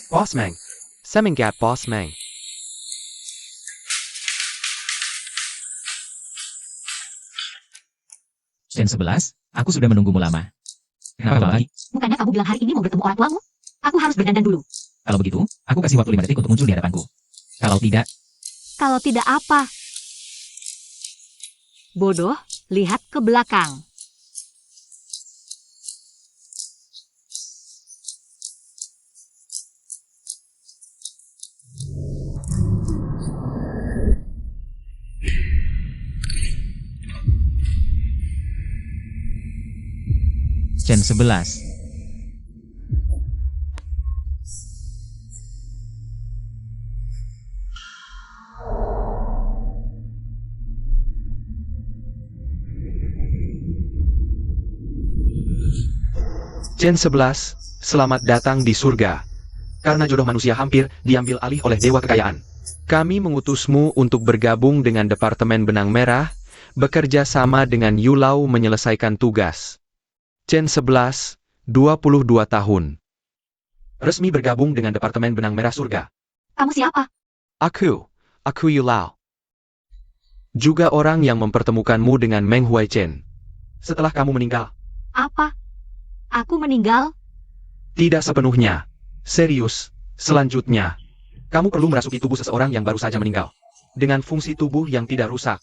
Boss Mang. Semenggap Boss Mang. Jam 11, aku sudah menunggumu lama. Kenapa lama lagi? Bukannya kamu bilang hari ini mau bertemu orang tuamu? Aku harus berdandan dulu. Kalau begitu, aku kasih waktu 5 detik untuk muncul di hadapanku. Kalau tidak, Kalau tidak apa? Bodoh, lihat ke belakang. Jam 11. Gen 11, selamat datang di surga. Karena jodoh manusia hampir diambil alih oleh dewa kekayaan. Kami mengutusmu untuk bergabung dengan Departemen Benang Merah, bekerja sama dengan Yulau menyelesaikan tugas. Gen 11, 22 tahun. Resmi bergabung dengan Departemen Benang Merah Surga. Kamu siapa? Aku Yulau. Juga orang yang mempertemukanmu dengan Meng Huaichen. Setelah kamu meninggal. Apa? Aku meninggal? Tidak sepenuhnya. Serius, selanjutnya. Kamu perlu merasuki tubuh seseorang yang baru saja meninggal. Dengan fungsi tubuh yang tidak rusak.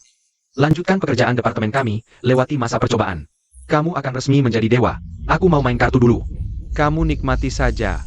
Lanjutkan pekerjaan departemen kami, lewati masa percobaan. Kamu akan resmi menjadi dewa. Aku mau main kartu dulu. Kamu nikmati saja.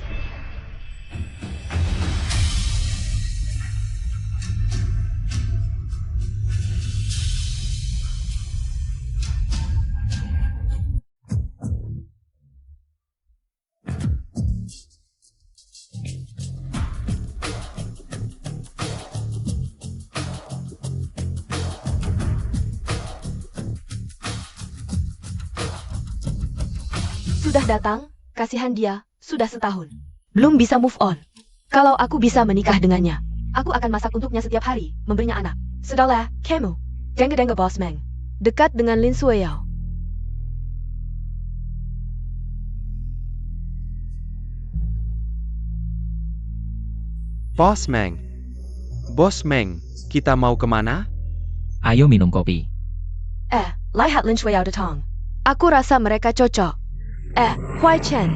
Sudah datang, kasihan dia, sudah setahun. Belum bisa move on. Kalau aku bisa menikah dengannya, aku akan masak untuknya setiap hari, memberinya anak. Sudahlah, kamu. Dengar Boss Mang. Dekat dengan Lin Sueyao. Boss Meng. Bos Meng, kita mau kemana? ayo minum kopi. Lihat Lin Sueyao datang. Aku rasa mereka cocok. Huaichen.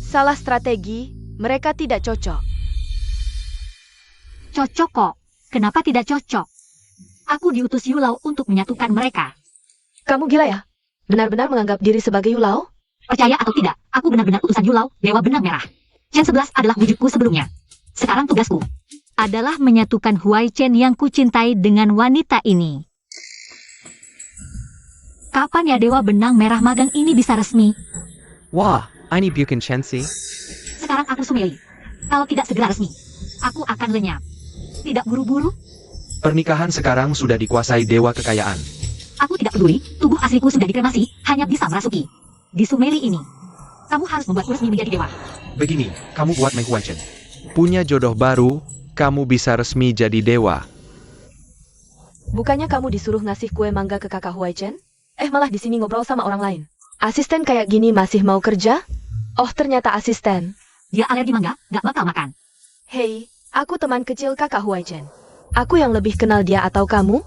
Salah strategi, mereka tidak cocok. Cocok kok. Kenapa tidak cocok? Aku diutus Yulau untuk menyatukan mereka. Kamu gila ya? Benar-benar menganggap diri sebagai Yulau? Percaya atau tidak, aku benar-benar utusan Yulau, Dewa Benang Merah. Gen 11 adalah wujudku sebelumnya. Sekarang tugasku adalah menyatukan Huaichen yang kucintai dengan wanita ini. Kapan ya Dewa Benang Merah magang ini bisa resmi? Wah, ini bikin Shensi. Sekarang aku Sumeli. Kalau tidak segera resmi, aku akan lenyap. Tidak buru-buru? Pernikahan sekarang sudah dikuasai dewa kekayaan. Aku tidak peduli, tubuh asliku sudah dikremasi, hanya bisa merasuki. Di Sumeli ini, kamu harus membuatku resmi menjadi dewa. Begini, kamu buat Meng Huaichen. Punya jodoh baru, kamu bisa resmi jadi dewa. Bukannya kamu disuruh ngasih kue mangga ke kakak Huaichen? Malah di sini ngobrol sama orang lain. Asisten kayak gini masih mau kerja? Oh, ternyata asisten. Dia alergi mangga, gak bakal makan. Hei, aku teman kecil kakak Huaichen. Aku yang lebih kenal dia atau kamu?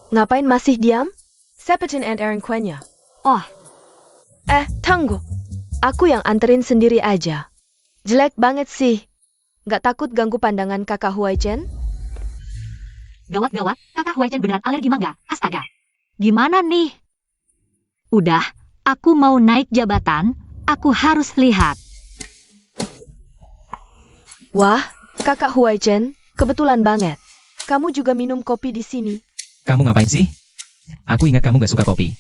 Ngapain masih diam? Sepetin and Aaron kuenya. Oh, Tunggu. Aku yang anterin sendiri aja. Jelek banget sih. Gak takut ganggu pandangan kakak Huaichen? gawat-gawat, kakak Huaichen beneran alergi mangga, astaga. Gimana nih? Udah, aku mau naik jabatan, aku harus lihat. Wah, kakak Huaichen, kebetulan banget. Kamu juga minum kopi di sini. Kamu ngapain sih? Aku ingat kamu gak suka kopi.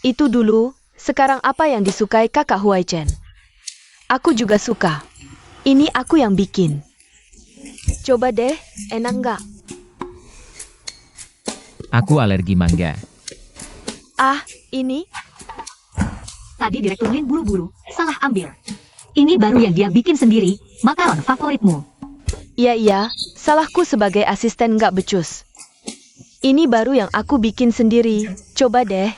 Itu dulu, sekarang apa yang disukai kakak Huaichen? Aku juga suka. Ini aku yang bikin. Coba deh, enak nggak? Aku alergi mangga. Ini? Tadi Direktur Lin buru-buru, salah ambil. Ini baru yang dia bikin sendiri, makaron favoritmu. Iya, salahku sebagai asisten nggak becus. Ini baru yang aku bikin sendiri. Coba deh.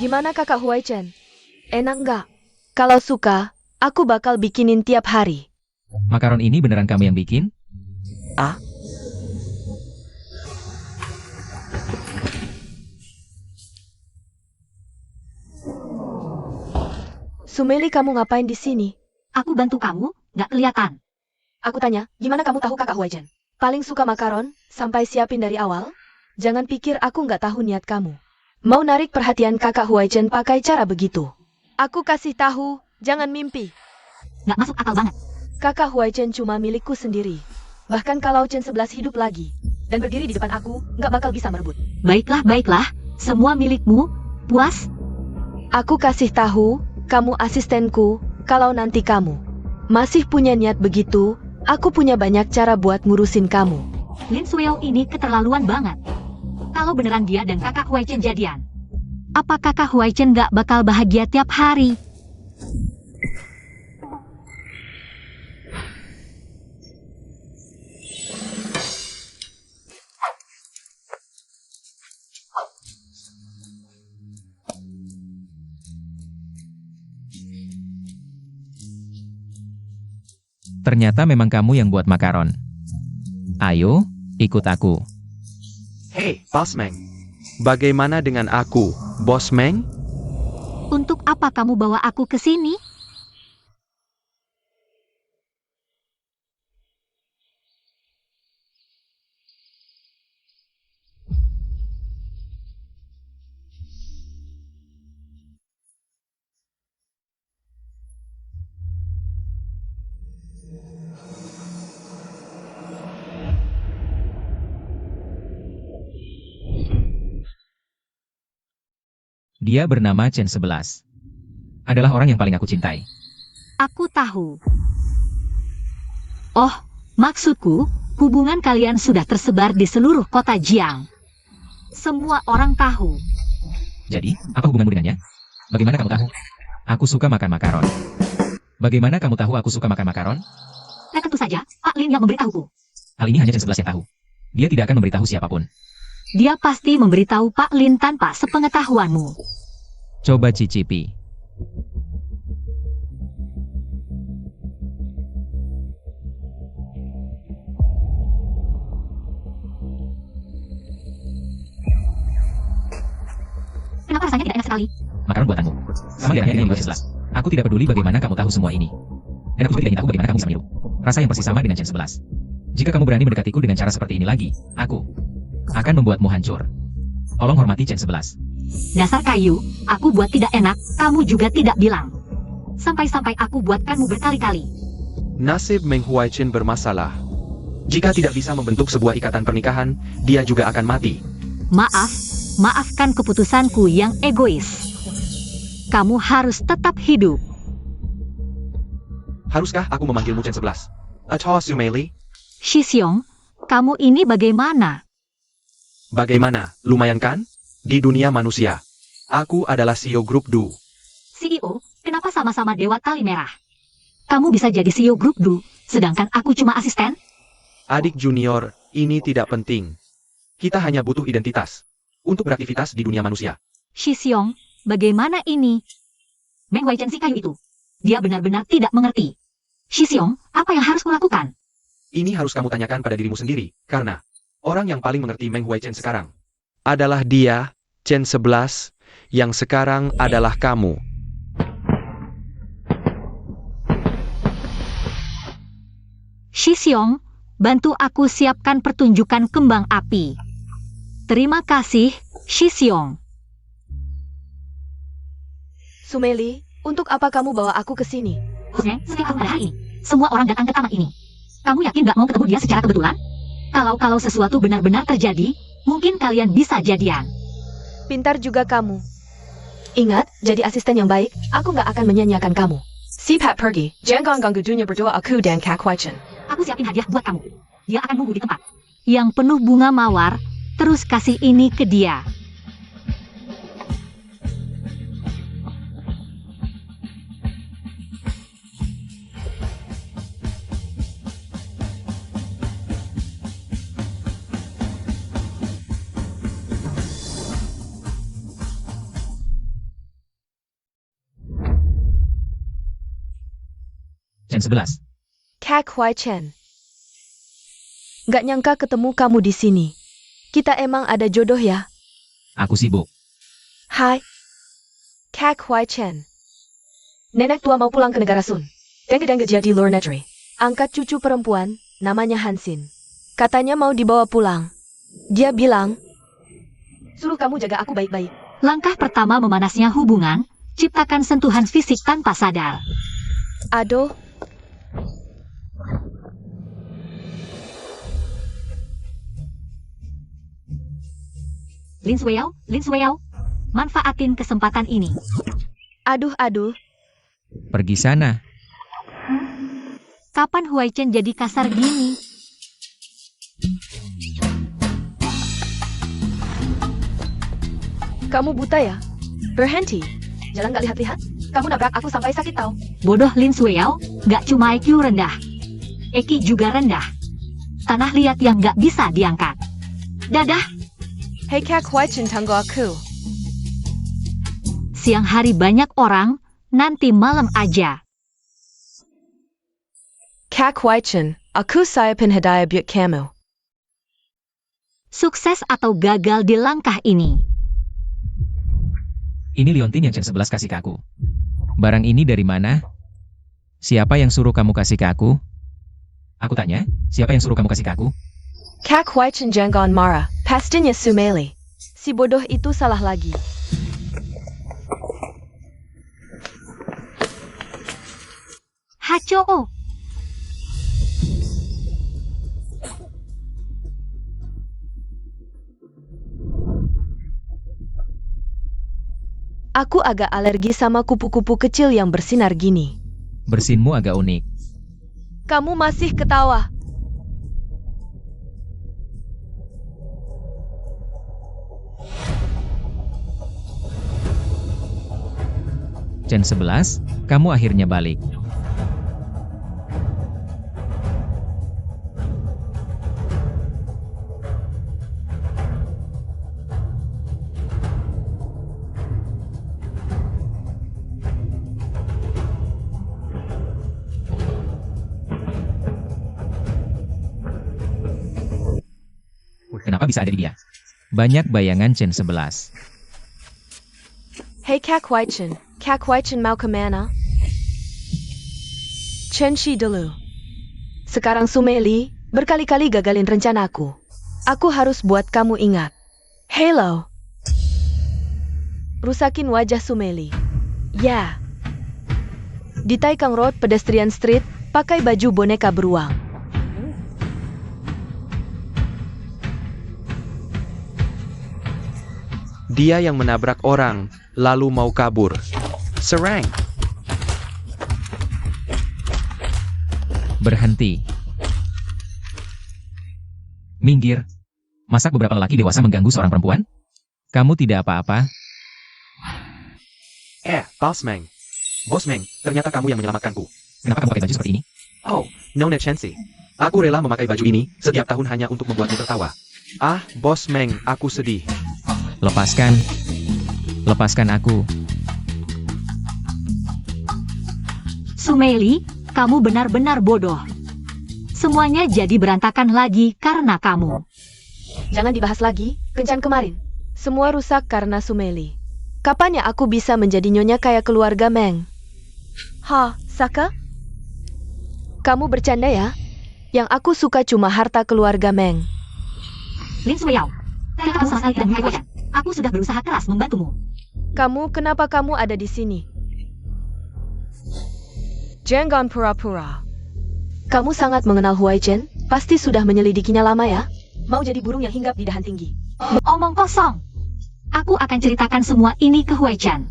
Gimana kakak Huai Chen? Enak nggak? Kalau suka, aku bakal bikinin tiap hari. Makaron ini beneran kamu yang bikin? Ah, Sumeli, kamu ngapain di sini? Aku bantu kamu, nggak kelihatan. Aku tanya, gimana kamu tahu kakak Huai Chen? Paling suka makaron, sampai siapin dari awal? Jangan pikir aku nggak tahu niat kamu. Mau narik perhatian kakak Huai Chen pakai cara begitu. Aku kasih tahu, jangan mimpi. Nggak masuk akal banget. Kakak Huai Chen cuma milikku sendiri. Bahkan kalau Chen 11 hidup lagi, dan berdiri di depan aku, nggak bakal bisa merebut. Baiklah, semua milikmu. Puas? Aku kasih tahu, kamu asistenku, kalau nanti kamu masih punya niat begitu, aku punya banyak cara buat ngurusin kamu. Lin Sueo ini keterlaluan banget. Kalau beneran dia dan kakak Huai Chen jadian, apa kakak Huai Chen nggak bakal bahagia tiap hari? Ternyata memang kamu yang buat makaron. Ayo, ikut aku. hei, Boss Meng. Bagaimana dengan aku, Bos Meng? Untuk apa kamu bawa aku ke sini? Dia bernama Chen 11. Adalah orang yang paling aku cintai. Aku tahu. Oh, maksudku, hubungan kalian sudah tersebar di seluruh kota Jiang. Semua orang tahu. Jadi, apa hubunganmu dengannya? Bagaimana kamu tahu? Aku suka makan makaron. Bagaimana kamu tahu aku suka makan makaron? Nah, tentu saja, Pak Lin yang memberitahuku. Hal ini hanya Chen 11 yang tahu. Dia tidak akan memberitahu siapapun. Dia pasti memberitahu Pak Lin tanpa sepengetahuanmu. Coba cicipi. Kenapa rasanya tidak enak sekali? Makaron buatanmu. Sama darahnya dengan Chen 11. Aku tidak peduli bagaimana kamu tahu semua ini. Dan aku juga tidak ingin tahu bagaimana kamu bisa meniru. Rasa yang persis sama dengan Chen 11. Jika kamu berani mendekatiku dengan cara seperti ini lagi, aku akan membuatmu hancur. Tolong hormati Chen 11. Dasar kayu, aku buat tidak enak, kamu juga tidak bilang. Sampai-sampai aku buatkanmu berkali-kali. Nasib Meng Huai Chen bermasalah. Jika tidak bisa membentuk sebuah ikatan pernikahan, dia juga akan mati. Maafkan keputusanku yang egois. Kamu harus tetap hidup. Haruskah aku memanggilmu Chen 11? Atau Sumeli? Shi Xiong, kamu ini bagaimana? Bagaimana, lumayan kan? Di dunia manusia, aku adalah CEO Grup Du. CEO, kenapa sama-sama Dewa Tali Merah? Kamu bisa jadi CEO Grup Du, sedangkan aku cuma asisten? Adik junior, ini tidak penting. Kita hanya butuh identitas untuk beraktivitas di dunia manusia. Shi Xiong, bagaimana ini? Meng Wai Chen si kayu itu. Dia benar-benar tidak mengerti. Shi Xiong, apa yang harus kulakukan? Ini harus kamu tanyakan pada dirimu sendiri, karena orang yang paling mengerti Meng Huai Chen sekarang adalah dia, Chen 11, yang sekarang adalah kamu. Shi Xiong, bantu aku siapkan pertunjukan kembang api. Terima kasih, Shi Xiong. Sumeli, untuk apa kamu bawa aku ke sini? Hussein, setiap tahun pada hari ini, semua orang datang ke taman ini. Kamu yakin gak mau ketemu dia secara kebetulan? Kalau sesuatu benar-benar terjadi, mungkin kalian bisa jadian. Pintar juga kamu. Ingat, jadi asisten yang baik, aku nggak akan menyanyiakan kamu. Si Pat pergi, jangan ganggu dunia berdua aku dan Kak Huai Chen. Aku siapin hadiah buat kamu. Dia akan nunggu di tempat yang penuh bunga mawar, terus kasih ini ke dia. Chen 11. Kak Huai Chen. Gak nyangka ketemu kamu di sini. Kita emang ada jodoh ya? Aku sibuk. Hai. Kak Huai Chen. Nenek tua mau pulang ke negara Sun. Dengge-dengge dia di luar negeri. Angkat cucu perempuan, namanya Hansin. Katanya mau dibawa pulang. Dia bilang, suruh kamu jaga aku baik-baik. Langkah pertama memanasnya hubungan, ciptakan sentuhan fisik tanpa sadar. Aduh. Lin Shueyao, manfaatin kesempatan ini. Aduh. Pergi sana. Kapan Huai Chen jadi kasar gini? Kamu buta ya? Berhenti. Jalan gak lihat-lihat? Kamu nabrak aku sampai sakit tau. Bodoh Lin Shueyao, gak cuma IQ rendah. EQ juga rendah. Tanah liat yang gak bisa diangkat. Dadah, Hei Kak Huai Chen, tunggu aku. siang hari banyak orang, nanti malam aja. Kak Huai Chen, aku siapin hadiah buat kamu. Sukses atau gagal di langkah ini? Ini liontin yang Chen 11 kasih ke aku. Barang ini dari mana? Siapa yang suruh kamu kasih ke aku? Aku tanya, siapa yang suruh kamu kasih ke aku? Kak Huai Chen jangan marah, pastinya Sumeli. Si bodoh itu salah lagi. Haco. Aku agak alergi sama kupu-kupu kecil yang bersinar gini. Bersinmu agak unik. Kamu masih ketawa. Chen 11, kamu akhirnya balik. Kenapa bisa ada di dia? Banyak bayangan Chen 11. Hei Kak Huai Chen mau kemana? Chen Shi dulu. Sekarang Sumeli, berkali-kali gagalin rencanaku. Aku harus buat kamu ingat. Hello. Rusakin wajah Sumeli. Ya. Di Taikang Road Pedestrian Street, pakai baju boneka beruang. Dia yang menabrak orang, lalu mau kabur. Serang! Berhenti. Minggir. Masa beberapa lelaki dewasa mengganggu seorang perempuan? Kamu tidak apa-apa? Bos Meng, ternyata kamu yang menyelamatkanku. Kenapa kamu pakai baju seperti ini? Oh, Nona Chancy. Aku rela memakai baju ini setiap tahun hanya untuk membuatmu tertawa. Ah, Bos Meng, aku sedih. Lepaskan. Lepaskan aku. Sumeli, kamu benar-benar bodoh. Semuanya jadi berantakan lagi karena kamu. Jangan dibahas lagi, kencan kemarin. Semua rusak karena Sumeli. Kapan ya aku bisa menjadi nyonya kayak keluarga Meng? Saka? Kamu bercanda ya? Yang aku suka cuma harta keluarga Meng. Lin Shueyao, kamu sama sekali tidak menghargai. Aku sudah berusaha keras membantumu. Kenapa kamu ada di sini? Jangan pura-pura. Kamu sangat mengenal Huai Chen? Pasti sudah menyelidikinya lama ya? Mau jadi burung yang hinggap di dahan tinggi. Omong kosong. Aku akan ceritakan semua ini ke Huai Chen.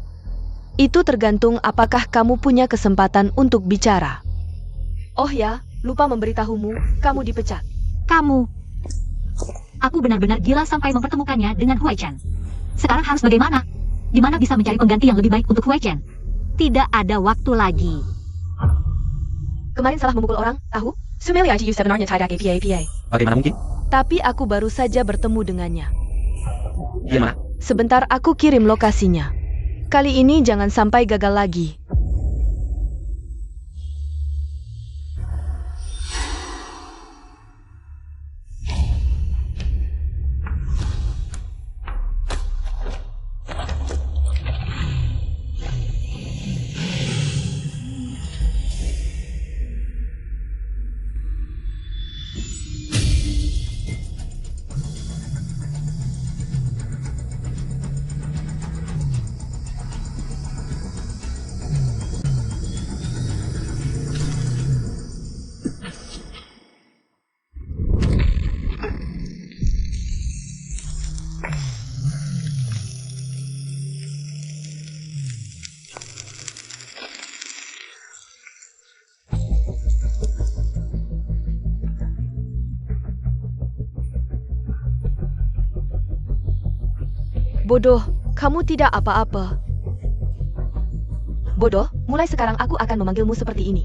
Itu tergantung apakah kamu punya kesempatan untuk bicara. Oh ya, lupa memberitahumu, kamu dipecat. Kamu. Aku benar-benar gila sampai mempertemukannya dengan Huai Chen. Sekarang harus bagaimana? Di mana bisa mencari pengganti yang lebih baik untuk Huai Chen? Tidak ada waktu lagi. Kemarin salah memukul orang, tahu? Sumeli IGU sebenarnya tidak APA. Bagaimana mungkin? Tapi aku baru saja bertemu dengannya. Dia mana? Sebentar aku kirim lokasinya. Kali ini jangan sampai gagal lagi. Bodoh, kamu tidak apa-apa. Bodoh, mulai sekarang aku akan memanggilmu seperti ini.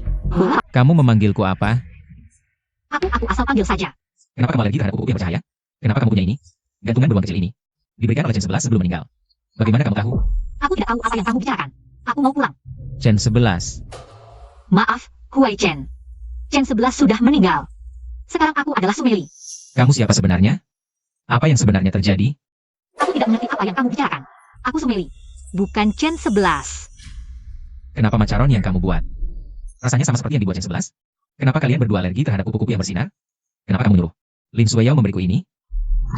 Kamu memanggilku apa? Aku asal panggil saja. Kenapa kamu alergi terhadap kuku yang bercahaya? Kenapa kamu punya ini? Gantungan beruang kecil ini. Diberikan oleh Chen 11 sebelum meninggal. Bagaimana kamu tahu? Aku tidak tahu apa yang kamu bicarakan. Aku mau pulang. Chen 11. Maaf, Huai Chen. Chen 11 sudah meninggal. Sekarang aku adalah Sumeli. Kamu siapa sebenarnya? Apa yang sebenarnya terjadi? Aku tidak mengerti apa yang kamu bicarakan. Aku Sumeli. Bukan Chen 11. Kenapa macaron yang kamu buat? Rasanya sama seperti yang dibuat Chen 11. Kenapa kalian berdua alergi terhadap kuku-kuku yang bersinar? Kenapa kamu nyuruh Lin Sueyao memberiku ini?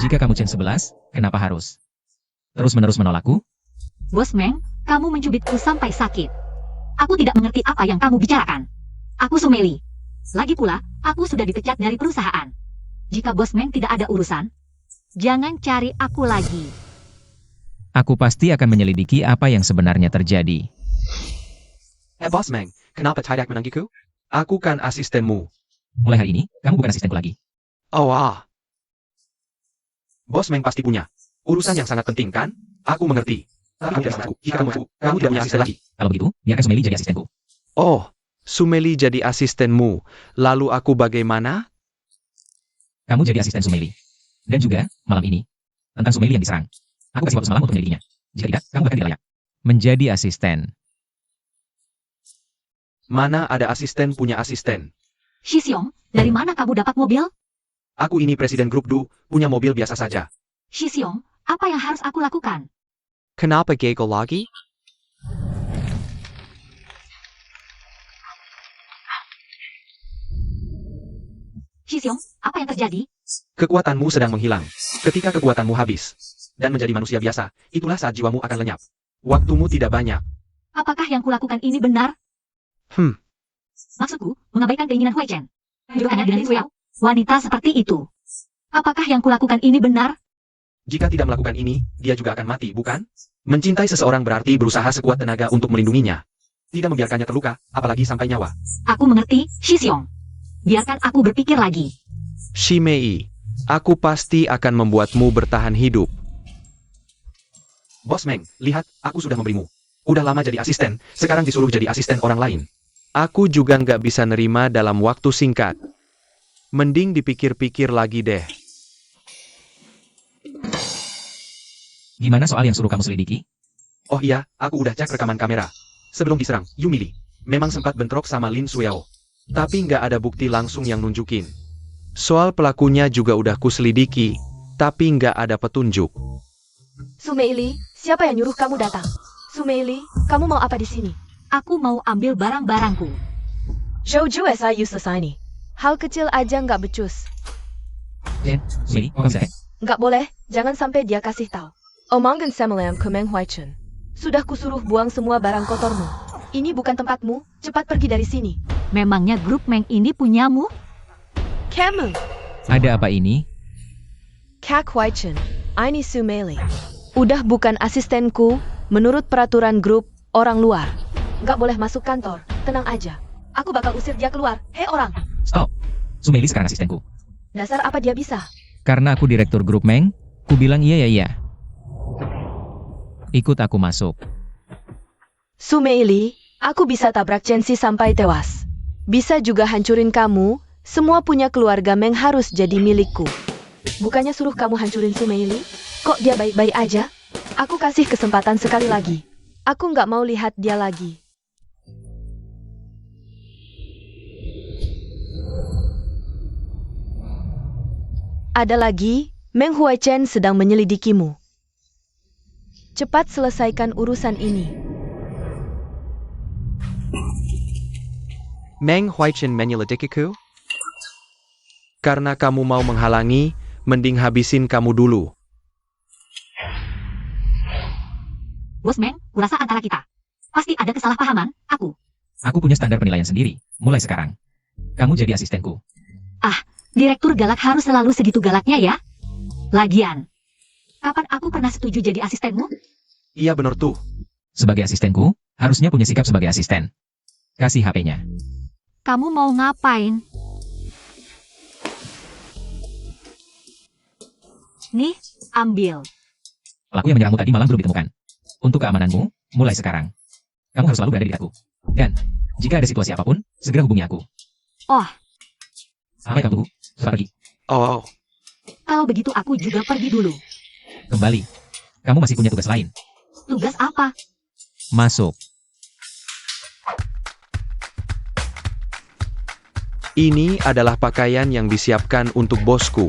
Jika kamu Chen 11, kenapa harus terus-menerus menolakku? Bos Meng, kamu mencubitku sampai sakit. Aku tidak mengerti apa yang kamu bicarakan. Aku Sumeli. Lagi pula, aku sudah dipecat dari perusahaan. Jika Bos Meng tidak ada urusan, jangan cari aku lagi. Aku pasti akan menyelidiki apa yang sebenarnya terjadi. Bos Meng, kenapa tidak menanggilku? Aku kan asistenmu. Mulai hari ini, kamu bukan asistenku lagi. Oh, Bos Meng pasti punya urusan yang sangat penting, kan? Aku mengerti. Tapi tidak aku. Jika kamu tidak punya asisten lagi. Kalau begitu, biarkan Sumeli jadi asistenku. Oh, Sumeli jadi asistenmu. Lalu aku bagaimana? Kamu jadi asisten Sumeli. Dan juga, malam ini, tentang Sumeli yang diserang. Aku kasih waktu semalam untuk menyelidikinya. Jika tidak, kamu bahkan tidak layak menjadi asisten. Mana ada asisten punya asisten? Shi Xiong, dari mana kamu dapat mobil? Aku ini presiden grup Du, punya mobil biasa saja. Shi Xiong, apa yang harus aku lakukan? Kenapa gagal lagi? Shi Xiong, apa yang terjadi? Kekuatanmu sedang menghilang. Ketika kekuatanmu habis dan menjadi manusia biasa, itulah saat jiwamu akan lenyap. Waktumu tidak banyak. Apakah yang kulakukan ini benar? Maksudku, mengabaikan keinginan Huai Chen. Hanya dengan Lin Sueyao, wanita seperti itu. Apakah yang kulakukan ini benar? Jika tidak melakukan ini, dia juga akan mati, bukan? Mencintai seseorang berarti berusaha sekuat tenaga untuk melindunginya. Tidak membiarkannya terluka, apalagi sampai nyawa. Aku mengerti, Shi Xiong. Biarkan aku berpikir lagi. Shimei, aku pasti akan membuatmu bertahan hidup. Bos Meng, lihat, aku sudah memberimu. Udah lama jadi asisten, sekarang disuruh jadi asisten orang lain. Aku juga nggak bisa nerima dalam waktu singkat. Mending dipikir-pikir lagi deh. Gimana soal yang suruh kamu selidiki? Oh iya, aku udah cek rekaman kamera. Sebelum diserang, Yumili memang sempat bentrok sama Lin Sueyao. Tapi nggak ada bukti langsung yang nunjukin. Soal pelakunya juga udah kuselidiki, tapi nggak ada petunjuk. Sumeili, siapa yang nyuruh kamu datang? Sumeili, kamu mau apa di sini? Aku mau ambil barang-barangku. Jojo SIU selesai nih. Hal kecil aja nggak becus. Chen, Sumeli, kau bisa, Nggak boleh, jangan sampai dia kasih tahu. Omongan Semalam ke Meng Huai Chen. Sudah kusuruh buang semua barang kotormu. Ini bukan tempatmu, cepat pergi dari sini. Memangnya grup Meng ini punyamu? Kamu, Ada apa ini? Kak Huai Chen, ini Sumeili. Udah bukan asistenku, menurut peraturan grup orang luar. Nggak boleh masuk kantor, tenang aja. Aku bakal usir dia keluar. Hei orang, Stop. Sumeli sekarang asistenku. dasar apa dia bisa? Karena aku direktur grup Meng, ku bilang iya ya iya. Ikut aku masuk. Sumeili, aku bisa tabrak Chensi sampai tewas. Bisa juga hancurin kamu, semua punya keluarga Meng harus jadi milikku. Bukannya suruh kamu hancurin Sumeili? Kok dia baik-baik aja? Aku kasih kesempatan sekali lagi. Aku nggak mau lihat dia lagi. Ada lagi, Meng Huai Chen sedang menyelidikimu. Cepat selesaikan urusan ini. Meng Huai Chen menyelidikiku? Karena kamu mau menghalangi, mending habisin kamu dulu. Bos Meng, kurasa antara kita. Pasti ada kesalahpahaman, aku. Aku punya standar penilaian sendiri, mulai sekarang. Kamu jadi asistenku. Direktur galak harus selalu segitu galaknya ya? Lagian, kapan aku pernah setuju jadi asistenmu? Iya bener tuh. Sebagai asistenku, harusnya punya sikap sebagai asisten. Kasih HP-nya. Kamu mau ngapain? Nih, ambil. Pelaku yang menyerangmu tadi malam belum ditemukan. Untuk keamananmu, mulai sekarang, kamu harus selalu berada di dekatku. Dan, jika ada situasi apapun, segera hubungi aku. Oh, Apa yang kamu tunggu? Cepat pergi. Oh, kalau begitu aku juga pergi dulu. Kembali. Kamu masih punya tugas lain. Tugas apa? Masuk. ini adalah pakaian yang disiapkan untuk bosku.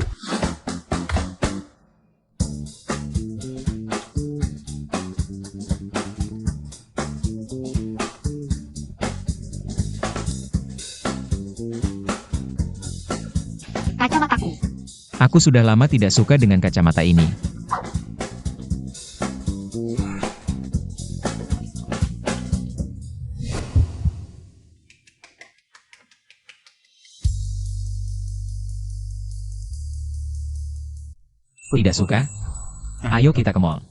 Kacamataku. Aku sudah lama tidak suka dengan kacamata ini. Tidak suka? Ayo kita ke mall.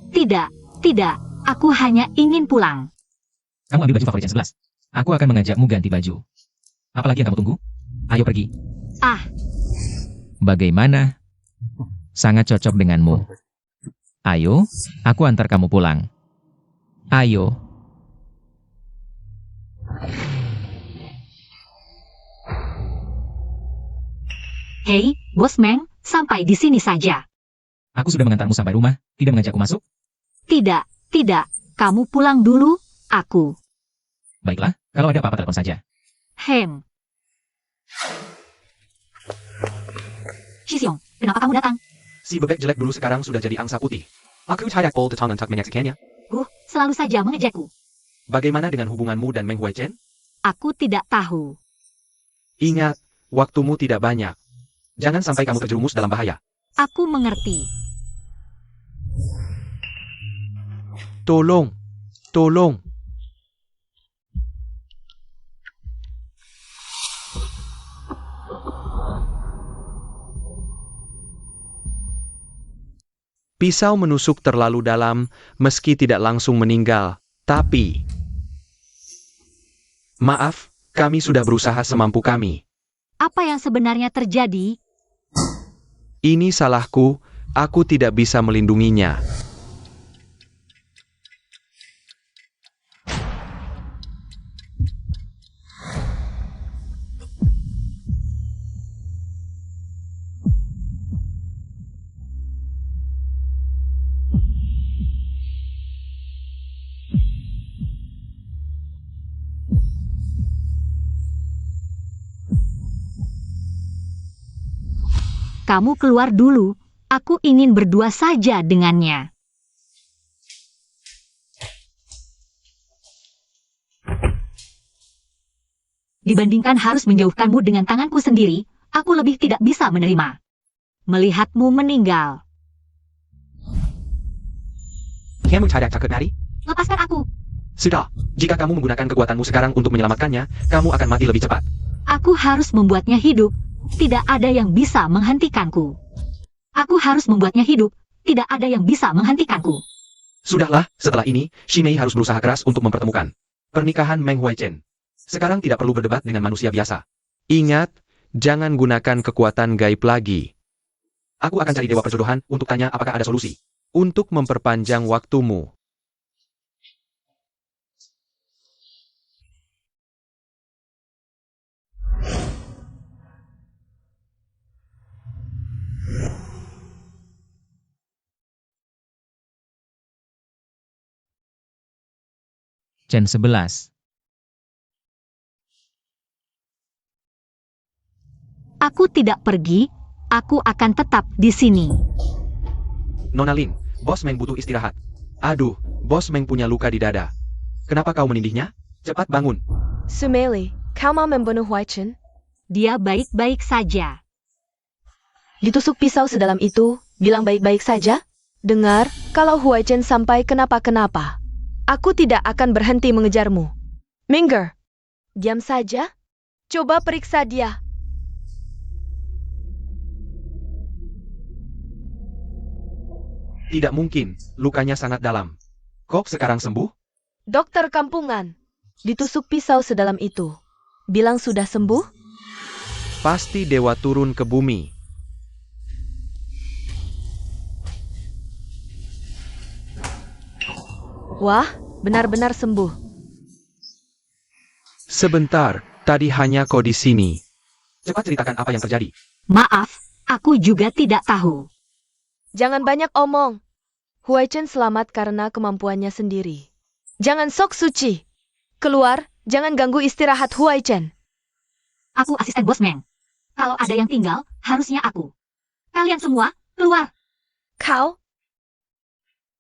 Tidak, tidak. Aku hanya ingin pulang. Kamu ambil baju favorit Gen 11. Aku akan mengajakmu ganti baju. Apalagi yang kamu tunggu? Ayo pergi. Ah, Bagaimana? Sangat cocok denganmu. Ayo, aku antar kamu pulang. Ayo. hei, Bos Meng, sampai di sini saja. Aku sudah mengantarmu sampai rumah, tidak mengajakku masuk? Tidak, tidak. Kamu pulang dulu, aku. Baiklah, kalau ada apa-apa telepon saja. Hem. Shisyong, kenapa kamu datang? Si bebek jelek dulu sekarang sudah jadi angsa putih. Aku tidak all the time untuk menyaksikannya. Selalu saja mengejakku. Bagaimana dengan hubunganmu dan Meng Huaichen? Aku tidak tahu. Ingat, waktumu tidak banyak. Jangan sampai kamu terjerumus dalam bahaya. Aku mengerti. Tolong, tolong. Pisau menusuk terlalu dalam, meski tidak langsung meninggal, tapi... Maaf, kami sudah berusaha semampu kami. Apa yang sebenarnya terjadi? Ini salahku, aku tidak bisa melindunginya. Kamu keluar dulu. Aku ingin berdua saja dengannya. Dibandingkan harus menjauhkanmu dengan tanganku sendiri, aku lebih tidak bisa menerima. Melihatmu meninggal. Kamu tidak takut mati? Lepaskan aku. Sudah, jika kamu menggunakan kekuatanmu sekarang untuk menyelamatkannya, kamu akan mati lebih cepat. Aku harus membuatnya hidup. Tidak ada yang bisa menghentikanku. Aku harus membuatnya hidup. Tidak ada yang bisa menghentikanku. Sudahlah, setelah ini, Shimei harus berusaha keras untuk mempertemukan pernikahan Meng Huaichen. Sekarang tidak perlu berdebat dengan manusia biasa. Ingat, jangan gunakan kekuatan gaib lagi. Aku akan cari dewa perjodohan untuk tanya apakah ada solusi. Untuk memperpanjang waktumu. Gen 11. Aku tidak pergi. Aku akan tetap di sini. Nona Lin, Bos Meng butuh istirahat. Aduh, Bos Meng punya luka di dada. Kenapa kau menindihnya? Cepat bangun. Sumeli, kau mau membunuh Huaichen? Dia baik-baik saja. Ditusuk pisau sedalam itu, bilang baik-baik saja? Dengar, kalau Huaichen sampai kenapa-kenapa, aku tidak akan berhenti mengejarmu. Minger, diam saja. Coba periksa dia. Tidak mungkin, lukanya sangat dalam. Kok sekarang sembuh? Dokter kampungan, ditusuk pisau sedalam itu. Bilang sudah sembuh? Pasti dewa turun ke bumi. Wah, benar-benar sembuh. Sebentar, tadi hanya kau di sini. Cepat ceritakan apa yang terjadi. Maaf, aku juga tidak tahu. Jangan banyak omong. Huai Chen selamat karena kemampuannya sendiri. Jangan sok suci. Keluar, jangan ganggu istirahat Huai Chen. Aku asisten Bos Meng. Kalau ada yang tinggal, harusnya aku. Kalian semua, keluar. Kau,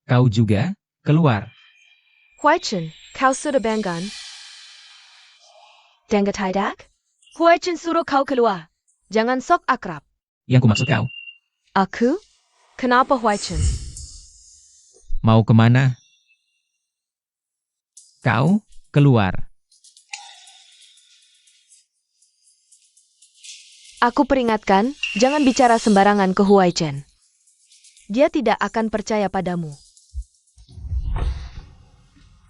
Kau juga, keluar. Huai Chen, kau sudah banggan. Dengar tidak? Huai Chen suruh kau keluar. Jangan sok akrab. Yang kumaksud kau, Aku? Kenapa Huai Chen? mau kemana? Kau, keluar. Aku peringatkan, jangan bicara sembarangan ke Huai Chen. Dia tidak akan percaya padamu.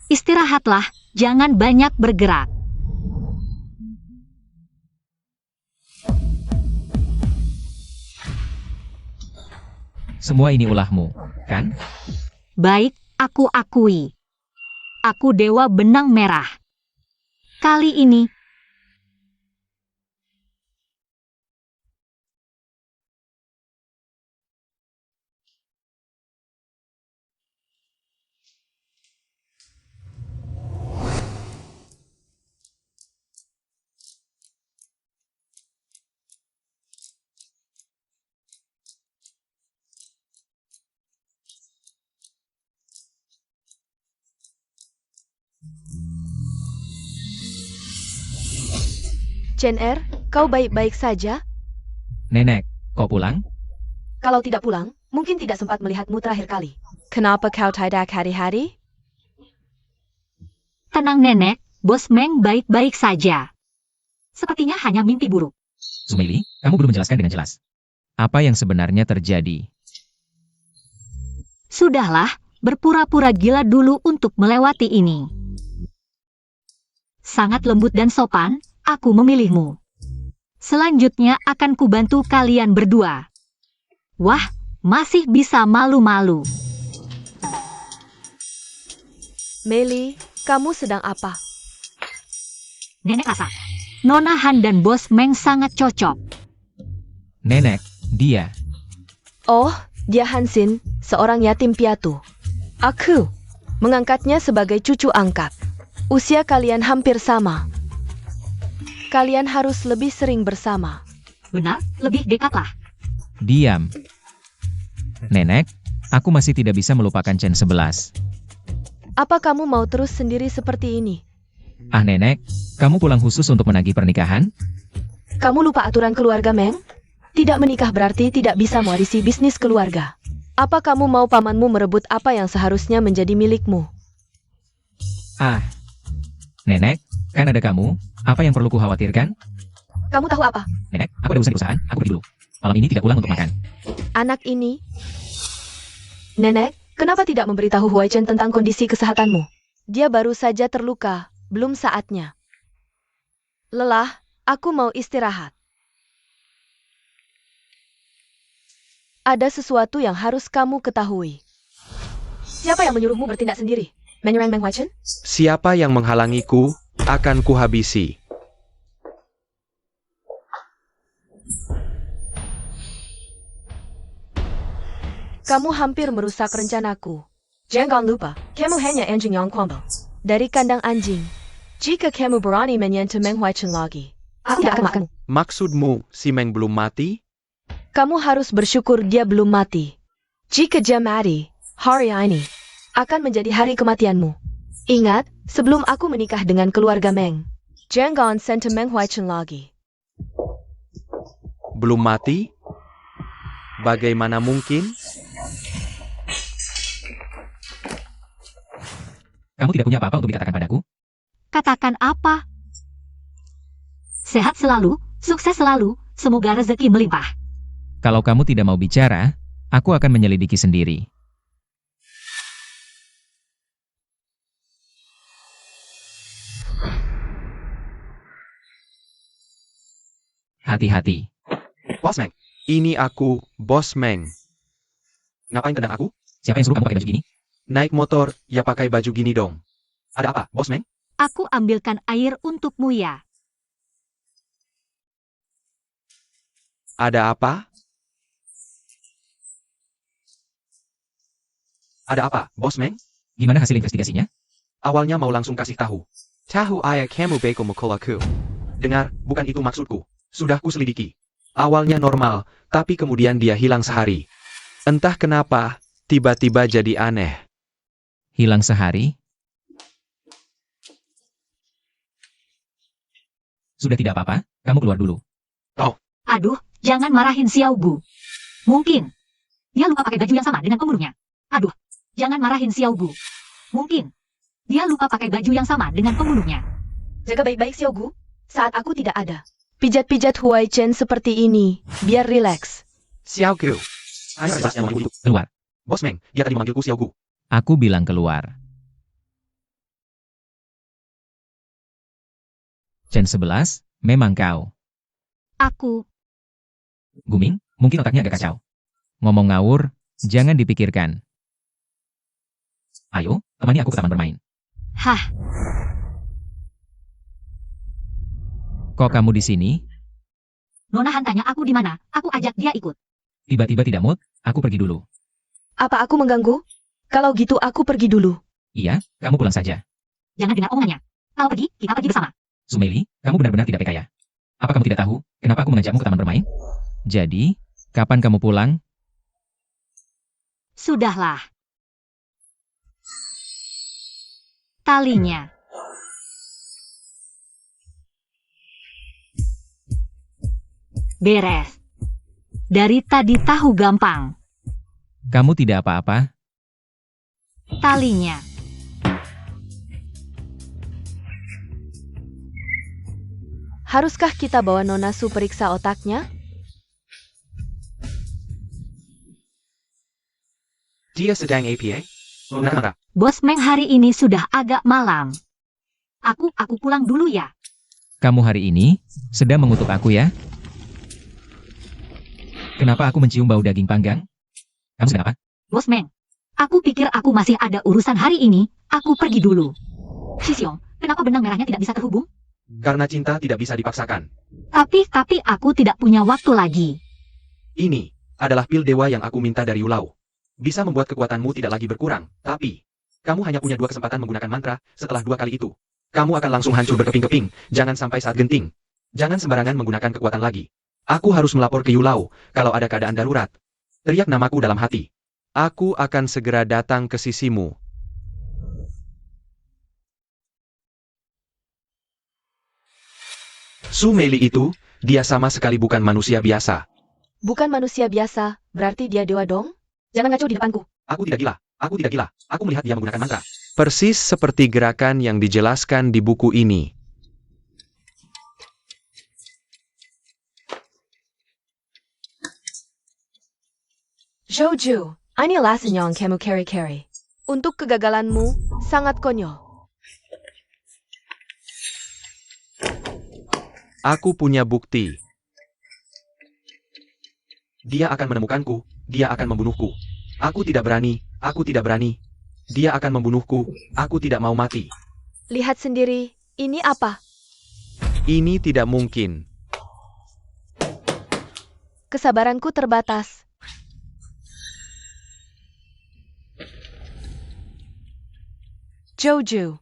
Istirahatlah, jangan banyak bergerak. Semua ini ulahmu, kan? Baik, aku akui. Aku Dewa Benang Merah. Kali ini, Chen Er, kau baik-baik saja? Nenek, kau pulang? Kalau tidak pulang, mungkin tidak sempat melihatmu terakhir kali. Kenapa kau tidak hari-hari? tenang nenek, Bos Meng baik-baik saja. Sepertinya hanya mimpi buruk. Sumeili, kamu belum menjelaskan dengan jelas. Apa yang sebenarnya terjadi? Sudahlah, berpura-pura gila dulu untuk melewati ini. Sangat lembut dan sopan, aku memilihmu. Selanjutnya akan kubantu kalian berdua. Wah, masih bisa malu-malu. Meli, kamu sedang apa? Nenek rasa, Nona Han dan Bos Meng sangat cocok. Nenek, dia. Oh, dia Hansin, seorang yatim piatu. Aku mengangkatnya sebagai cucu angkat. Usia kalian hampir sama. Kalian harus lebih sering bersama. Benar, lebih dekatlah. Diam. Nenek, aku masih tidak bisa melupakan Chen 11. Apa kamu mau terus sendiri seperti ini? Ah nenek, kamu pulang khusus untuk menagih pernikahan? Kamu lupa aturan keluarga, Meng? Tidak menikah berarti tidak bisa mewarisi bisnis keluarga. Apa kamu mau pamanmu merebut apa yang seharusnya menjadi milikmu? Ah, nenek, kan ada kamu. Apa yang perlu kukhawatirkan? Kamu tahu apa? Nenek, aku ada urusan di perusahaan. Aku pergi dulu. Malam ini tidak pulang untuk makan. Anak ini... Nenek, kenapa tidak memberitahu Huai Chen tentang kondisi kesehatanmu? Dia baru saja terluka, belum saatnya. Lelah, aku mau istirahat. Ada sesuatu yang harus kamu ketahui. Siapa yang menyuruhmu bertindak sendiri? Menyerang Meng Huai Chen? Siapa yang menghalangiku, akan kuhabisi. Kamu hampir merusak rencanaku. Jangan lupa, kamu hanya anjing yang kumpul. Dari kandang anjing. Jika kamu berani menyentuh Meng Huai Chen lagi, aku tidak akan makan. Maksudmu, si Meng belum mati? Kamu harus bersyukur dia belum mati. Jika dia mati, hari ini akan menjadi hari kematianmu. Ingat, sebelum aku menikah dengan keluarga Meng, jangan sentuh Meng Huai Chen lagi. Belum mati? Bagaimana mungkin? Kamu tidak punya apa-apa untuk dikatakan padaku? Katakan apa? Sehat selalu, sukses selalu, semoga rezeki melimpah. Kalau kamu tidak mau bicara, aku akan menyelidiki sendiri. Hati-hati. Bos Meng, ini aku, Bos Meng. Ngapain tendang aku? Siapa yang suruh kamu pakai baju gini? Naik motor, ya pakai baju gini dong. Ada apa, Bos Meng? Aku ambilkan air untukmu ya. Ada apa? Ada apa, Bos Meng? Gimana hasil investigasinya? Awalnya mau langsung kasih tahu. Tahu ayah kamu beko mukulaku. Dengar, bukan itu maksudku. Sudah kuselidiki. Awalnya normal, tapi kemudian dia hilang sehari. Entah kenapa, tiba-tiba jadi aneh. Hilang sehari? Sudah tidak apa-apa, kamu keluar dulu. Aduh, jangan marahin Xiao Gu. Mungkin dia lupa pakai baju yang sama dengan pembunuhnya. Aduh, jangan marahin Xiao Gu. Mungkin dia lupa pakai baju yang sama dengan pembunuhnya. Jaga baik-baik Xiao Gu, saat aku tidak ada. Pijat-pijat Huai Chen seperti ini, biar rileks. Xiao Gu. Ayah jelasnya memanggilku. Keluar. Bos Meng, dia tadi memanggilku Xiao Gu. Aku bilang keluar. Chen 11, memang kau. Aku, Guming, mungkin otaknya agak kacau. Ngomong ngawur, jangan dipikirkan. Ayo, temani aku ke taman bermain. hah, Kok kamu di sini? Nona Han tanya aku di mana, aku ajak dia ikut. Tiba-tiba tidak mood, aku pergi dulu. Apa aku mengganggu? Kalau gitu aku pergi dulu. Iya, kamu pulang saja. Jangan dengar omongannya. Kau pergi, kita pergi bersama. Sumeili, kamu benar-benar tidak percaya. Apa kamu tidak tahu, kenapa aku mengajakmu ke taman bermain? Jadi, kapan kamu pulang? Sudahlah. Talinya. Beres. Dari tadi tahu gampang. Kamu tidak apa-apa? Talinya. Haruskah kita bawa Nona Su periksa otaknya? Dia sedang APA? Nona, Bos Meng hari ini sudah agak malam. Aku pulang dulu ya. Kamu hari ini sedang mengutuk aku ya? Kenapa aku mencium bau daging panggang? Kamu sedang apa? Bos Meng, aku pikir aku masih ada urusan hari ini. Aku pergi dulu. Shisiong, kenapa benang merahnya tidak bisa terhubung? karena cinta tidak bisa dipaksakan. Tapi aku tidak punya waktu lagi. Ini adalah pil dewa yang aku minta dari Yulau. Bisa membuat kekuatanmu tidak lagi berkurang, tapi kamu hanya punya 2 kesempatan menggunakan mantra. Setelah 2 kali itu, kamu akan langsung hancur berkeping-keping. Jangan sampai saat genting. Jangan sembarangan menggunakan kekuatan lagi. Aku harus melapor ke Yulau kalau ada keadaan darurat. Teriak namaku dalam hati. Aku akan segera datang ke sisimu. Su Meili itu, dia sama sekali bukan manusia biasa. Bukan manusia biasa, berarti dia dewa dong? Jangan ngaco di depanku. Aku tidak gila. Aku tidak gila. Aku melihat dia menggunakan mantra. Persis seperti gerakan yang dijelaskan di buku ini. Zhouju, inilah senyum kamu carry-carry. Untuk kegagalanmu, sangat konyol. Aku punya bukti. Dia akan menemukanku. Dia akan membunuhku. Aku tidak berani. Aku tidak berani. Dia akan membunuhku. Aku tidak mau mati. Lihat sendiri, ini apa? Ini tidak mungkin. Kesabaranku terbatas. Zhouju.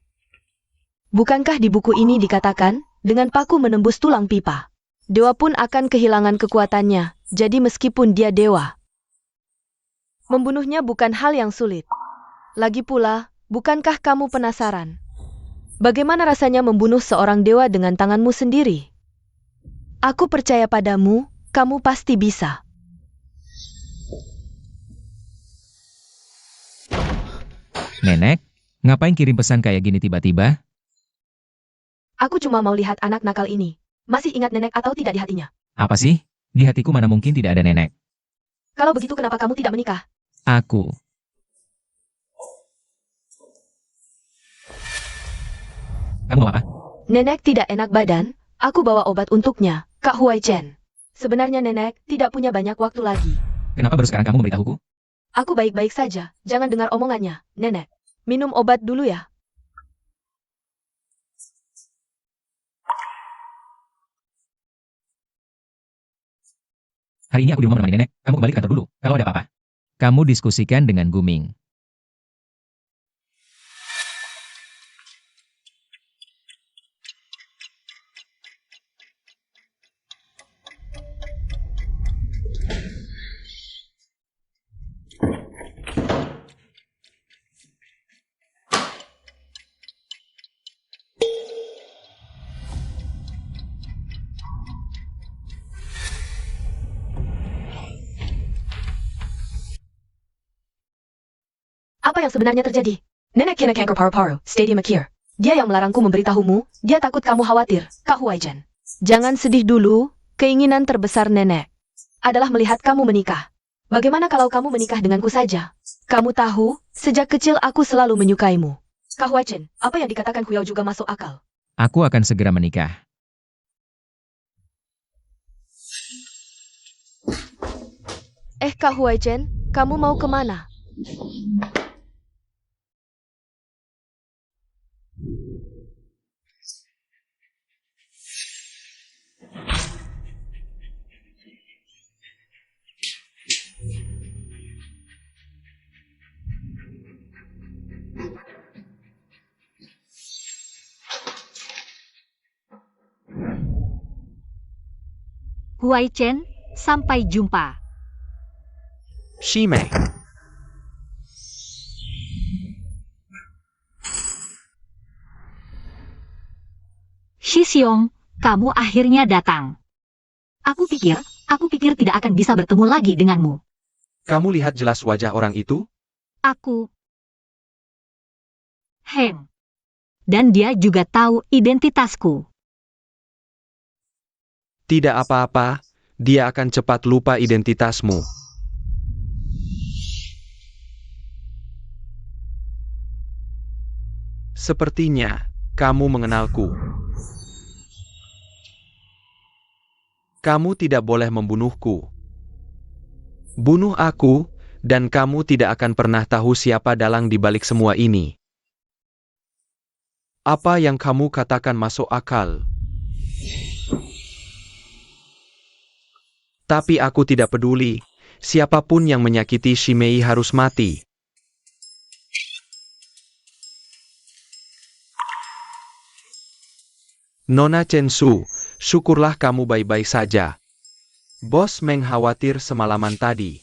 Bukankah di buku ini dikatakan, dengan paku menembus tulang pipa, dewa pun akan kehilangan kekuatannya, jadi meskipun dia dewa, membunuhnya bukan hal yang sulit. Lagi pula, bukankah kamu penasaran? Bagaimana rasanya membunuh seorang dewa dengan tanganmu sendiri? Aku percaya padamu, kamu pasti bisa. Nenek, ngapain kirim pesan kayak gini tiba-tiba? Aku cuma mau lihat anak nakal ini. Masih ingat nenek atau tidak di hatinya? Apa sih? Di hatiku mana mungkin tidak ada nenek. Kalau begitu kenapa kamu tidak menikah? Aku. Kamu mau apa? Nenek tidak enak badan, aku bawa obat untuknya, Kak Huai Chen. Sebenarnya nenek tidak punya banyak waktu lagi. Kenapa baru sekarang kamu memberitahuku? Aku baik-baik saja, jangan dengar omongannya, Nenek. Minum obat dulu ya. Hari ini aku di rumah menemani nenek. Kamu kembali ke kantor dulu, kalau ada apa-apa. Kamu diskusikan dengan Guming. Apa yang sebenarnya terjadi? Nenek Kina Kanker Paru-Paru, Stadium Akir. Dia yang melarangku memberitahumu, dia takut kamu khawatir, Kak Huaichen. Jangan sedih dulu, keinginan terbesar nenek adalah melihat kamu menikah. Bagaimana kalau kamu menikah denganku saja? Kamu tahu, sejak kecil aku selalu menyukaimu. Kak Huaichen, apa yang dikatakan Huyao juga masuk akal. Aku akan segera menikah. Kak Huaichen, kamu mau kemana? Huaichen, sampai jumpa. Shimei. Shixiong, kamu akhirnya datang. Aku pikir tidak akan bisa bertemu lagi denganmu. Kamu lihat jelas wajah orang itu? Aku. Heng. Dan dia juga tahu identitasku. Tidak apa-apa, dia akan cepat lupa identitasmu. Sepertinya, kamu mengenalku. Kamu tidak boleh membunuhku. Bunuh aku, dan kamu tidak akan pernah tahu siapa dalang di balik semua ini. Apa yang kamu katakan masuk akal. Tapi aku tidak peduli, siapapun yang menyakiti Shimei harus mati. Nona Chensu, syukurlah kamu baik-baik saja. Bos Meng khawatir semalaman tadi.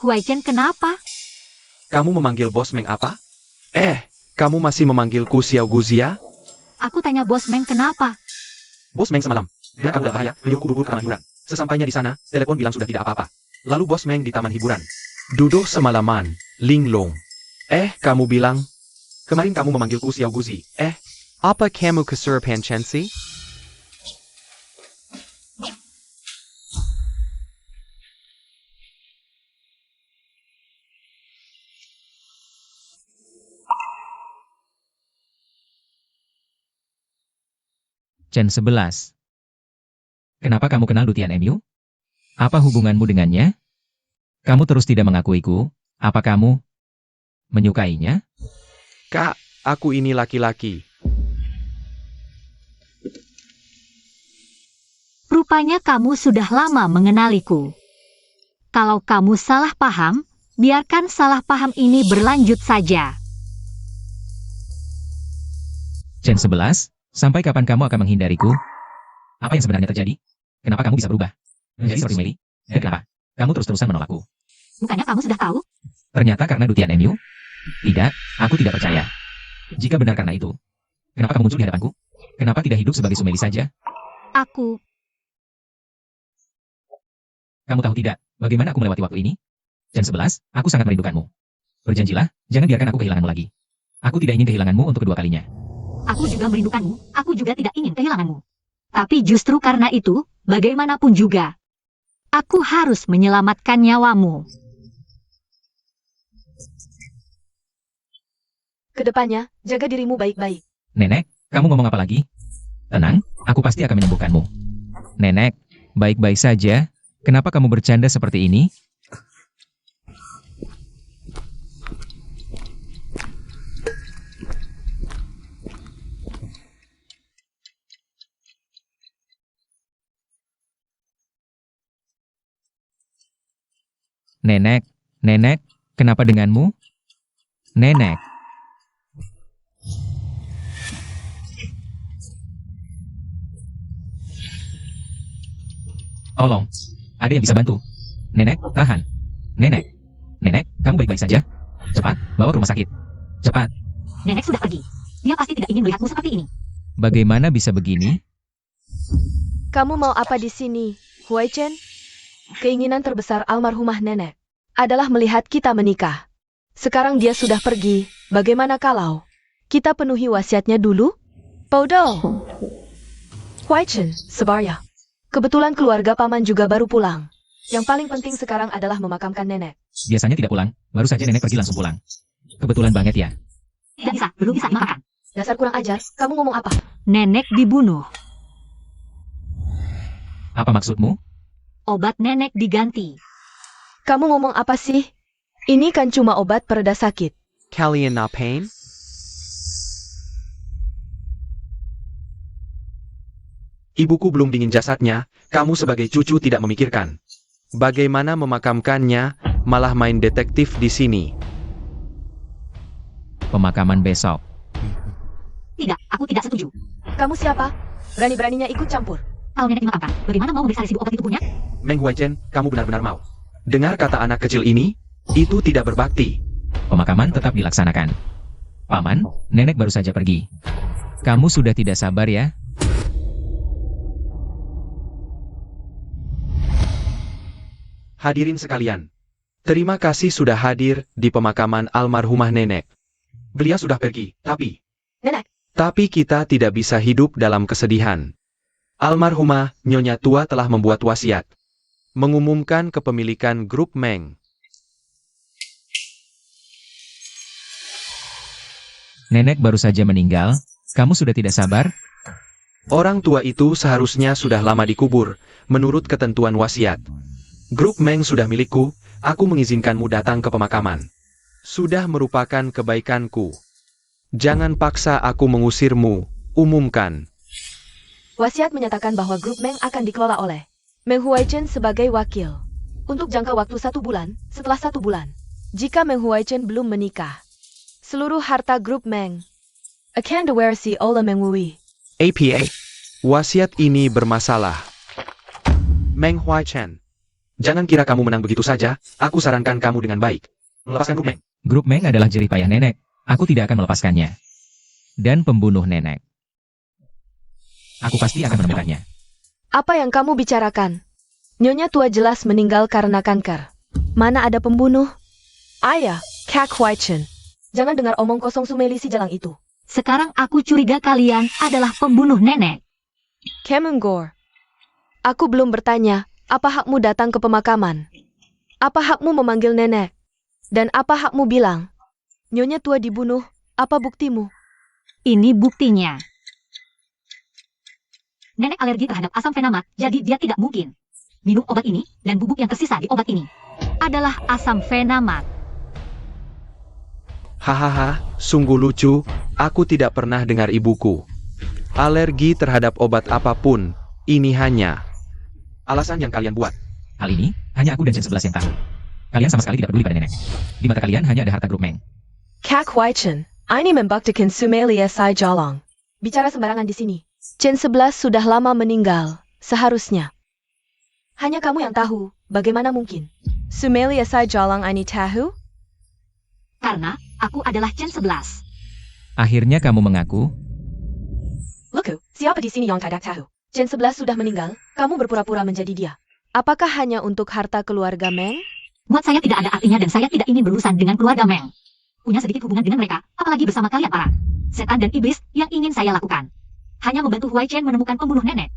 Huaichen kenapa? Kamu memanggil Bos Meng apa? Kamu masih memanggilku Xiao Guzia? Aku tanya Bos Meng kenapa? Bos Meng semalam, dia kamu bahaya, beliau kubur ke taman hiburan. Sesampainya di sana, telepon bilang sudah tidak apa-apa. Lalu Bos Meng di taman hiburan. Duduk semalaman, linglung. Kamu bilang? Kemarin kamu memanggilku Xiao Guzi. Apa kamu kesurupan Chensi? Chen 11. Kenapa kamu kenal Dutian MU? Apa hubunganmu dengannya? Kamu terus tidak mengakuiku. Apa kamu menyukainya? Kak, aku ini laki-laki. Rupanya kamu sudah lama mengenaliku. Kalau kamu salah paham, biarkan salah paham ini berlanjut saja. Chen 11, sampai kapan kamu akan menghindariku? Apa yang sebenarnya terjadi? Kenapa kamu bisa berubah menjadi seperti Mei? Dan kenapa kamu terus-terusan menolakku? Bukannya kamu sudah tahu? Ternyata karena Dutian MU? Tidak, aku tidak percaya. Jika benar karena itu, kenapa kamu muncul di hadapanku? Kenapa tidak hidup sebagai Sumeli saja? Aku. Kamu tahu tidak, bagaimana aku melewati waktu ini? Chen 11, aku sangat merindukanmu. Berjanjilah, jangan biarkan aku kehilanganmu lagi. Aku tidak ingin kehilanganmu untuk kedua kalinya. Aku juga merindukanmu, aku juga tidak ingin kehilanganmu. Tapi justru karena itu, bagaimanapun juga, aku harus menyelamatkan nyawamu. Kedepannya, jaga dirimu baik-baik. Nenek, kamu ngomong apa lagi? Tenang, aku pasti akan menyembuhkanmu. Nenek, baik-baik saja. Kenapa kamu bercanda seperti ini? Nenek, Nenek, kenapa denganmu? Nenek. Tolong, ada yang bisa bantu? Nenek, tahan. Nenek, Nenek, kamu baik-baik saja? Cepat, bawa ke rumah sakit. Cepat. Nenek sudah pergi. Dia pasti tidak ingin melihatmu seperti ini. Bagaimana bisa begini? Kamu mau apa di sini, Huai Chen? Keinginan terbesar almarhumah nenek adalah melihat kita menikah. Sekarang dia sudah pergi, bagaimana kalau kita penuhi wasiatnya dulu? Bodoh. Huai Chen, sabar ya. Kebetulan keluarga paman juga baru pulang. Yang paling penting sekarang adalah memakamkan nenek. Biasanya tidak pulang, baru saja nenek pergi langsung pulang. Kebetulan banget ya. Tidak bisa, belum bisa dimakan. Dasar kurang ajar, kamu ngomong apa? Nenek dibunuh. Apa maksudmu? Obat nenek diganti. Kamu ngomong apa sih? Ini kan cuma obat pereda sakit. Kalian ngapain? Ibuku belum dingin jasadnya, kamu sebagai cucu tidak memikirkan. Bagaimana memakamkannya, malah main detektif di sini. Pemakaman besok. Tidak, aku tidak setuju. Kamu siapa? Berani-beraninya ikut campur. Kalau nenek dimakamkan, bagaimana mau memeriksa residu obat itu punya? Meng Huaichen, kamu benar-benar mau. Dengar kata anak kecil ini, itu tidak berbakti. Pemakaman tetap dilaksanakan. Paman, nenek baru saja pergi. Kamu sudah tidak sabar ya? Hadirin sekalian, terima kasih sudah hadir di pemakaman almarhumah nenek. Beliau sudah pergi, tapi kita tidak bisa hidup dalam kesedihan. Almarhumah Nyonya Tua telah membuat wasiat, mengumumkan kepemilikan grup Meng. Nenek baru saja meninggal, kamu sudah tidak sabar? Orang tua itu seharusnya sudah lama dikubur, menurut ketentuan wasiat. Grup Meng sudah milikku, aku mengizinkanmu datang ke pemakaman. Sudah merupakan kebaikanku. Jangan paksa aku mengusirmu, umumkan. Wasiat menyatakan bahwa grup Meng akan dikelola oleh Meng Huaichen sebagai wakil. Untuk jangka waktu 1 bulan, setelah 1 bulan. Jika Meng Huaichen belum menikah, seluruh harta grup Meng akan diwarisi oleh Meng Wui. APA, wasiat ini bermasalah. Meng Huaichen, jangan kira kamu menang begitu saja, aku sarankan kamu dengan baik. Melepaskan grup Meng. Grup Meng adalah jerih payah nenek, aku tidak akan melepaskannya. Dan pembunuh nenek. Aku pasti akan menemukannya. Apa yang kamu bicarakan? Nyonya Tua jelas meninggal karena kanker. Mana ada pembunuh? Ayah, Kak Huaichen. Jangan dengar omong kosong Sumeli si jalang itu. Sekarang aku curiga kalian adalah pembunuh nenek. Kemenggor. Aku belum bertanya, apa hakmu datang ke pemakaman? Apa hakmu memanggil nenek? Dan apa hakmu bilang? Nyonya Tua dibunuh, apa buktimu? Ini buktinya. Nenek alergi terhadap asam fenamat, jadi dia tidak mungkin minum obat ini, dan bubuk yang tersisa di obat ini adalah asam fenamat. Hahaha, sungguh lucu, aku tidak pernah dengar ibuku alergi terhadap obat apapun, ini hanya alasan yang kalian buat. Hal ini, hanya aku dan Chen 11 yang tahu. Kalian sama sekali tidak peduli pada nenek. Di mata kalian hanya ada harta grup Meng. Kak Huaichen, ini membuktikan Sumeli si jalang. Bicara sembarangan di sini. Chen 11 sudah lama meninggal, seharusnya. Hanya kamu yang tahu, bagaimana mungkin? Sumeli si jalang ini tahu? Karena aku adalah Chen 11. Akhirnya kamu mengaku. Look, siapa di sini yang tidak tahu? Chen 11 sudah meninggal, kamu berpura-pura menjadi dia. Apakah hanya untuk harta keluarga Meng? Buat saya tidak ada artinya dan saya tidak ingin berurusan dengan keluarga Meng. Punya sedikit hubungan dengan mereka, apalagi bersama kalian para setan dan iblis yang ingin saya lakukan. Hanya membantu Huaichen menemukan pembunuh nenek.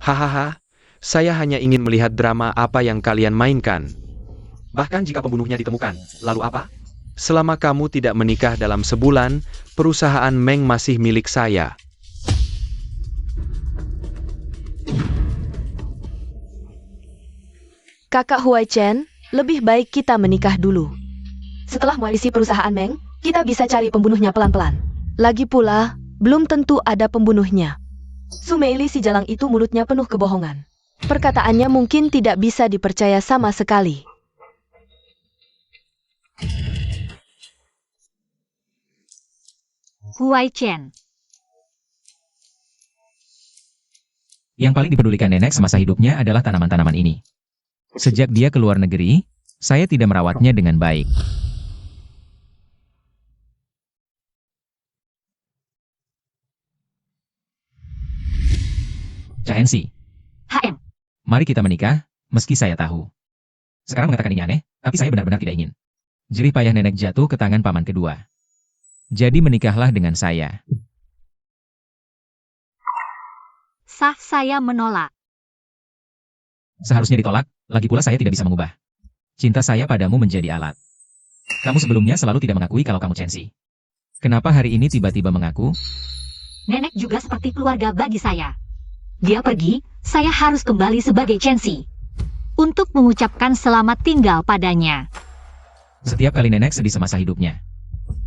Hahaha, saya hanya ingin melihat drama apa yang kalian mainkan. Bahkan jika pembunuhnya ditemukan, lalu apa? Selama kamu tidak menikah dalam sebulan, perusahaan Meng masih milik saya. Kakak Huaichen, lebih baik kita menikah dulu. Setelah mewarisi perusahaan Meng, kita bisa cari pembunuhnya pelan-pelan. Lagi pula, belum tentu ada pembunuhnya. Sumeli si jalang itu mulutnya penuh kebohongan. Perkataannya mungkin tidak bisa dipercaya sama sekali. Huai Chen. Yang paling dipedulikan nenek semasa hidupnya adalah tanaman-tanaman ini. Sejak dia ke luar negeri, saya tidak merawatnya dengan baik. Chen, HM. mari kita menikah, meski saya tahu. Sekarang mengatakan ini aneh, tapi saya benar-benar tidak ingin. Jerih payah nenek jatuh ke tangan paman kedua. Jadi menikahlah dengan saya. Sah, saya menolak. Seharusnya ditolak, lagi pula saya tidak bisa mengubah. Cinta saya padamu menjadi alat. Kamu sebelumnya selalu tidak mengakui kalau kamu Chen. Kenapa hari ini tiba-tiba mengaku? Nenek juga seperti keluarga bagi saya. Dia pergi, saya harus kembali sebagai Chen Si. Untuk mengucapkan selamat tinggal padanya. Setiap kali nenek sedih semasa hidupnya.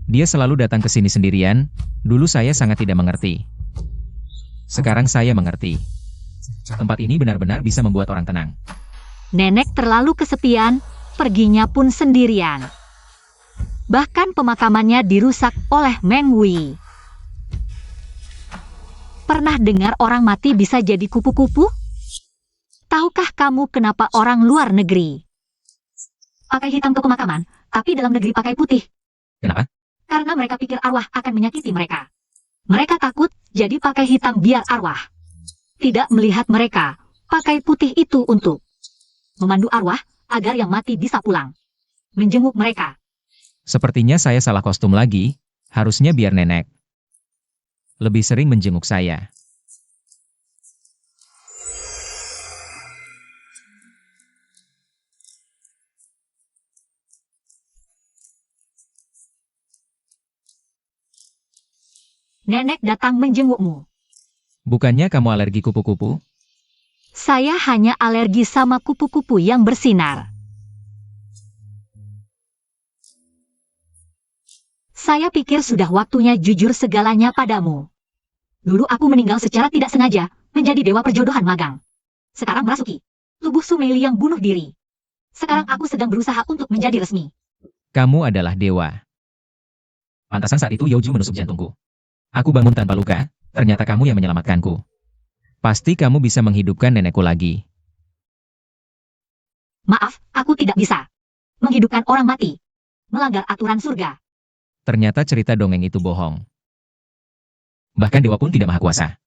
Dia selalu datang ke sini sendirian, dulu saya sangat tidak mengerti. Sekarang saya mengerti. Tempat ini benar-benar bisa membuat orang tenang. Nenek terlalu kesepian, perginya pun sendirian. Bahkan pemakamannya dirusak oleh Meng Wei. Pernah dengar orang mati bisa jadi kupu-kupu? Tahukah kamu kenapa orang luar negeri pakai hitam ke pemakaman, tapi dalam negeri pakai putih? Kenapa? Karena mereka pikir arwah akan menyakiti mereka. Mereka takut, jadi pakai hitam biar arwah tidak melihat mereka. Pakai putih itu untuk memandu arwah agar yang mati bisa pulang, menjenguk mereka. Sepertinya saya salah kostum lagi, harusnya biar nenek lebih sering menjenguk saya. Nenek datang menjengukmu. Bukannya kamu alergi kupu-kupu? Saya hanya alergi sama kupu-kupu yang bersinar. Saya pikir sudah waktunya jujur segalanya padamu. Dulu aku meninggal secara tidak sengaja, menjadi dewa perjodohan magang. Sekarang merasuki tubuh Sumeili yang bunuh diri. Sekarang aku sedang berusaha untuk menjadi resmi. Kamu adalah dewa. Pantasan saat itu Youju menusuk jantungku. Aku bangun tanpa luka, ternyata kamu yang menyelamatkanku. Pasti kamu bisa menghidupkan nenekku lagi. Maaf, aku tidak bisa menghidupkan orang mati. Melanggar aturan surga. Ternyata cerita dongeng itu bohong. Bahkan dewa pun tidak maha kuasa.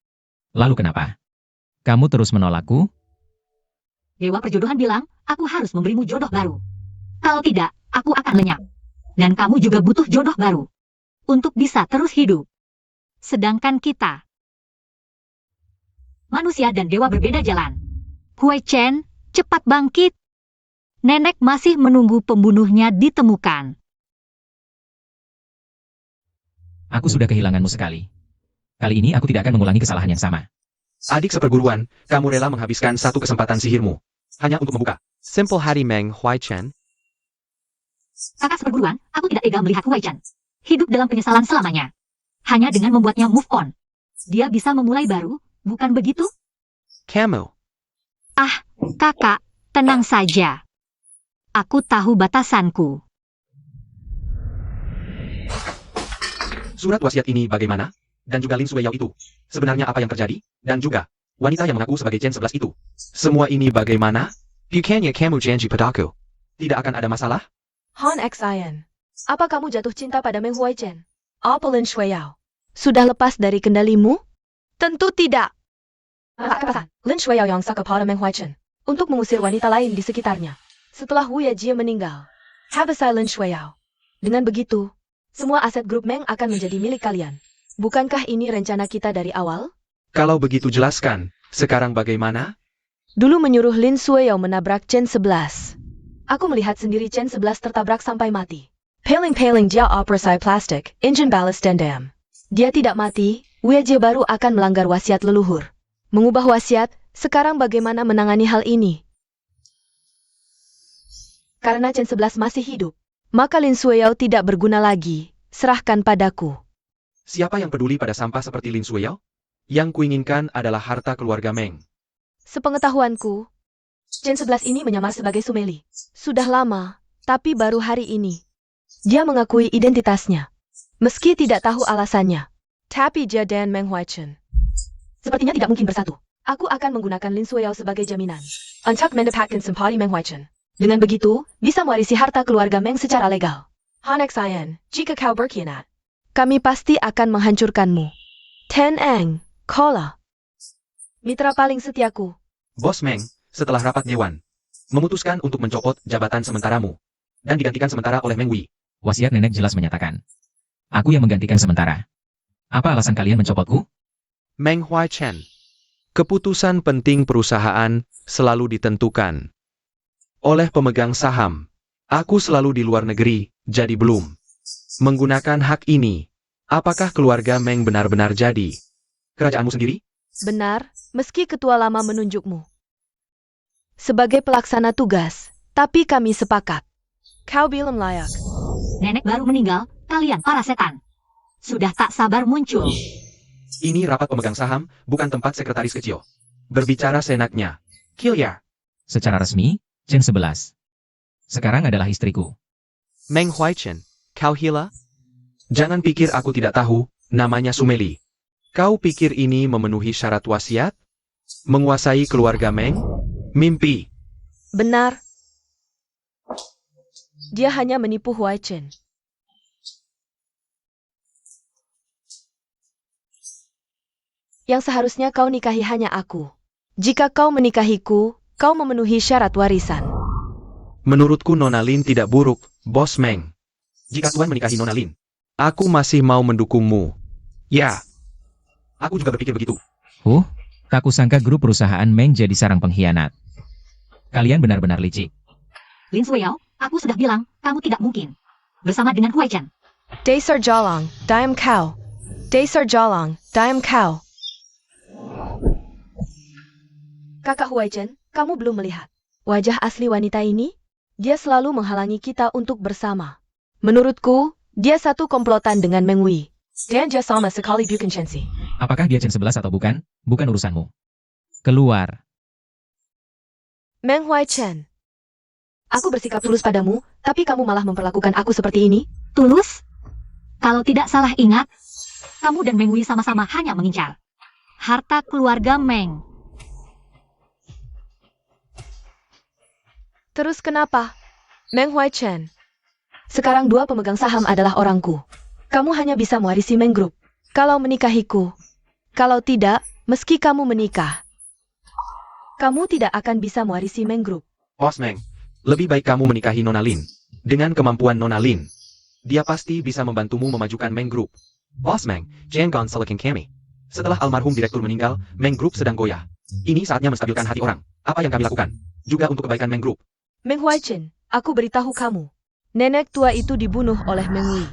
Lalu kenapa? Kamu terus menolakku? Dewa perjodohan bilang, aku harus memberimu jodoh baru. Kalau tidak, aku akan lenyap. Dan kamu juga butuh jodoh baru. Untuk bisa terus hidup. Sedangkan kita, manusia dan dewa berbeda jalan. Huai Chen, cepat bangkit. Nenek masih menunggu pembunuhnya ditemukan. Aku sudah kehilanganmu sekali. Kali ini aku tidak akan mengulangi kesalahan yang sama. Adik seperguruan, kamu rela menghabiskan satu kesempatan sihirmu hanya untuk membuka simple hati Meng Huai Chen. Kakak seperguruan, aku tidak tega melihat Huai Chen hidup dalam penyesalan selamanya. Hanya dengan membuatnya move on. Dia bisa memulai baru, bukan begitu? Kamu. Kakak, tenang saja. Aku tahu batasanku. Surat wasiat ini bagaimana? Dan juga Lin Sueyao itu. Sebenarnya apa yang terjadi? Dan juga, wanita yang mengaku sebagai Chen 11 itu. Semua ini bagaimana? Bukannya kamu janji padaku tidak akan ada masalah? Han Xian, apa kamu jatuh cinta pada Meng Huai Chen? Apa Lin Shuiyao sudah lepas dari kendalimu? Tentu tidak. Kepasan Lin Shuiyao yang saka pada Meng Huai Chen untuk mengusir wanita lain di sekitarnya. Setelah Wu Yejie meninggal, habisai Lin Shuiyao. Dengan begitu, semua aset grup Meng akan menjadi milik kalian. Bukankah ini rencana kita dari awal? Kalau begitu jelaskan, sekarang bagaimana? Dulu menyuruh Lin Shuiyao menabrak Chen 11. Aku melihat sendiri Chen 11 tertabrak sampai mati. Paling-paling dia operasi plastik, engine ballast dan dam. Dia tidak mati, Wu Yejie baru akan melanggar wasiat leluhur. Mengubah wasiat, sekarang bagaimana menangani hal ini? Karena Chen 11 masih hidup, maka Lin Shuiyao tidak berguna lagi. Serahkan padaku. Siapa yang peduli pada sampah seperti Lin Shuiyao? Yang kuinginkan adalah harta keluarga Meng. Sepengetahuanku, Chen 11 ini menyamar sebagai Sumeili. Sudah lama, tapi baru hari ini. Dia mengakui identitasnya. Meski tidak tahu alasannya. Tapi dia dan Meng Huaichen sepertinya tidak mungkin bersatu. Aku akan menggunakan Lin Suiyao sebagai jaminan untuk mendapatkan simpati Meng Huaichen. Dengan begitu, bisa mewarisi harta keluarga Meng secara legal. Han Xian, jika kau berkhianat, kami pasti akan menghancurkanmu. Ten Eng, Kola. Mitra paling setiaku. Bos Meng, setelah rapat dewan, memutuskan untuk mencopot jabatan sementaramu dan digantikan sementara oleh Meng Wei. Wasiat nenek jelas menyatakan, aku yang menggantikan sementara. Apa alasan kalian mencopotku? Meng Huaichen. Keputusan penting perusahaan selalu ditentukan oleh pemegang saham. Aku selalu di luar negeri, jadi belum menggunakan hak ini. Apakah keluarga Meng benar-benar jadi kerajaanmu sendiri? Benar, meski ketua lama menunjukmu sebagai pelaksana tugas, tapi kami sepakat. Kau belum layak. Nenek baru meninggal, kalian para setan. Sudah tak sabar muncul. Ini rapat pemegang saham, bukan tempat sekretaris kecil. Berbicara senaknya. Kilya. Secara resmi, Chen 11. Sekarang adalah istriku. Meng Huaichen, kau gila? Jangan pikir aku tidak tahu, namanya Sumeli. Kau pikir ini memenuhi syarat wasiat? Menguasai keluarga Meng? Mimpi. Benar. Dia hanya menipu Huaichen. Yang seharusnya kau nikahi hanya aku. Jika kau menikahiku, kau memenuhi syarat warisan. Menurutku Nona Lin tidak buruk, Bos Meng. Jika Tuan menikahi Nona Lin, aku masih mau mendukungmu. Ya, aku juga berpikir begitu. Tak kusangka grup perusahaan Meng jadi sarang pengkhianat. Kalian benar-benar licik. Lin Suiyao, aku sudah bilang, kamu tidak mungkin. Bersama dengan Huaichen. Dasar Jalang, diam kau. Dasar Jalang, diam kau. Kakak Huaichen, kamu belum melihat wajah asli wanita ini? Dia selalu menghalangi kita untuk bersama. Menurutku, dia satu komplotan dengan Meng Wei. Dan dia sama sekali bukan Chen Si. Apakah dia Chen 11 atau bukan? Bukan urusanmu. Keluar. Meng Huaichen. Aku bersikap tulus padamu, tapi kamu malah memperlakukan aku seperti ini. Tulus? Kalau tidak salah ingat, kamu dan Meng Wei sama-sama hanya mengincar harta keluarga Meng. Terus kenapa? Meng Huaichen. Sekarang dua pemegang saham adalah orangku. Kamu hanya bisa mewarisi Meng Group kalau menikahiku. Kalau tidak, meski kamu menikah, kamu tidak akan bisa mewarisi Meng Group. Bos Meng, lebih baik kamu menikahi Nona Lin. Dengan kemampuan Nona Lin, dia pasti bisa membantumu memajukan Meng Group. Bos Meng, jangan salahkan kami. Setelah almarhum direktur meninggal, Meng Group sedang goyah. Ini saatnya menstabilkan hati orang. Apa yang kami lakukan? Juga untuk kebaikan Meng Group. Meng Huaichen, aku beritahu kamu. Nenek tua itu dibunuh oleh Meng Wei.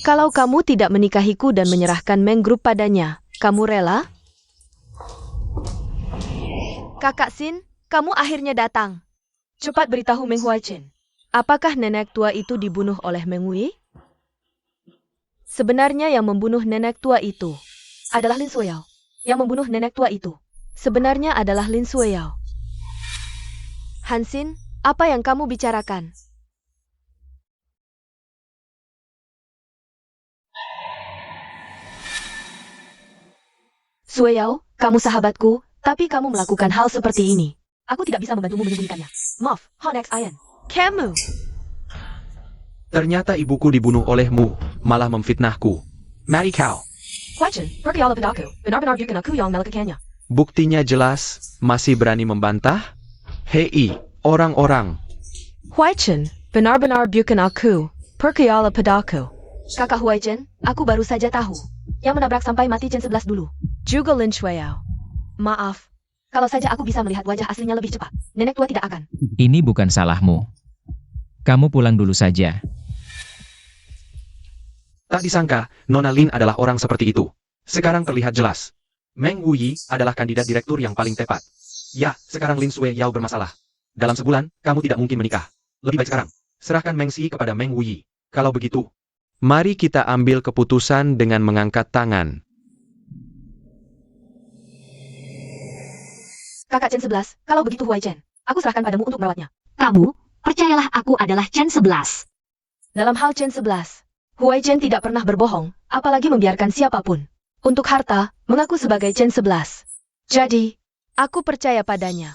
Kalau kamu tidak menikahiku dan menyerahkan Meng Group padanya, kamu rela? Kakak Xin, kamu akhirnya datang. Cepat beritahu Meng Huaichen. Apakah nenek tua itu dibunuh oleh Meng Wei? Sebenarnya yang membunuh nenek tua itu adalah Lin Suiyao. Yang membunuh nenek tua itu sebenarnya adalah Lin Suiyao. Han Xin, apa yang kamu bicarakan? Suiyao, kamu sahabatku, tapi kamu melakukan hal seperti ini. Aku tidak bisa membantumu menyembunyikannya. Maaf, Han Xian. Kamu. Ternyata ibuku dibunuh olehmu, malah memfitnahku. Mari kau. Huaichen, pergi ala padaku. Benar-benar bukan aku yang melakukannya. Buktinya jelas, masih berani membantah? Hei, orang-orang. Huaichen, benar-benar bukan aku. Pergi ala padaku. Kakak Huaichen, aku baru saja tahu. Yang menabrak sampai mati Chen 11 dulu. Juga Lin Suiyao. Maaf. Kalau saja aku bisa melihat wajah aslinya lebih cepat, nenek tua tidak akan. Ini bukan salahmu. Kamu pulang dulu saja. Tak disangka, Nona Lin adalah orang seperti itu. Sekarang terlihat jelas. Meng Wuyi adalah kandidat direktur yang paling tepat. Ya, sekarang Lin Suiyao bermasalah. Dalam sebulan, kamu tidak mungkin menikah. Lebih baik sekarang, serahkan Meng Si kepada Meng Wuyi. Kalau begitu, mari kita ambil keputusan dengan mengangkat tangan. Kakak Chen 11, kalau begitu Huaichen, aku serahkan padamu untuk merawatnya. Kamu, percayalah aku adalah Chen 11. Dalam hal Chen 11, Huaichen tidak pernah berbohong, apalagi membiarkan siapapun Untuk harta, mengaku sebagai Chen 11. Jadi, aku percaya padanya.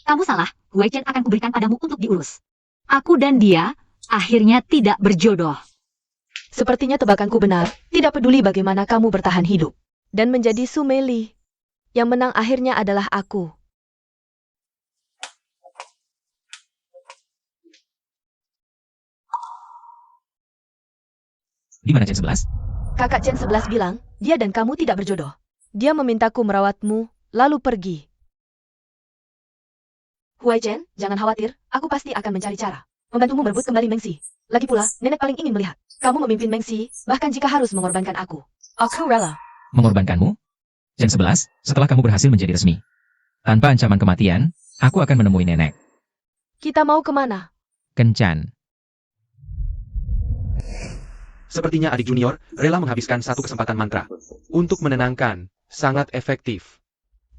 Kamu salah, Wei Chen akan kuberikan padamu untuk diurus. Aku dan dia akhirnya tidak berjodoh. Sepertinya tebakanku benar, tidak peduli bagaimana kamu bertahan hidup. Dan menjadi Su Meili. Yang menang akhirnya adalah aku. Di mana Chen 11? Kakak Chen 11 bilang, dia dan kamu tidak berjodoh. Dia memintaku merawatmu, lalu pergi. Huai Chen, jangan khawatir, aku pasti akan mencari cara. Membantumu merebut kembali Mengxi. Lagi pula, nenek paling ingin melihat kamu memimpin Mengxi, bahkan jika harus mengorbankan aku. Aku rela. Mengorbankanmu? Chen 11, setelah kamu berhasil menjadi resmi. Tanpa ancaman kematian, aku akan menemui nenek. Kita mau kemana? Kencan. Sepertinya adik junior rela menghabiskan satu kesempatan mantra. Untuk menenangkan, sangat efektif.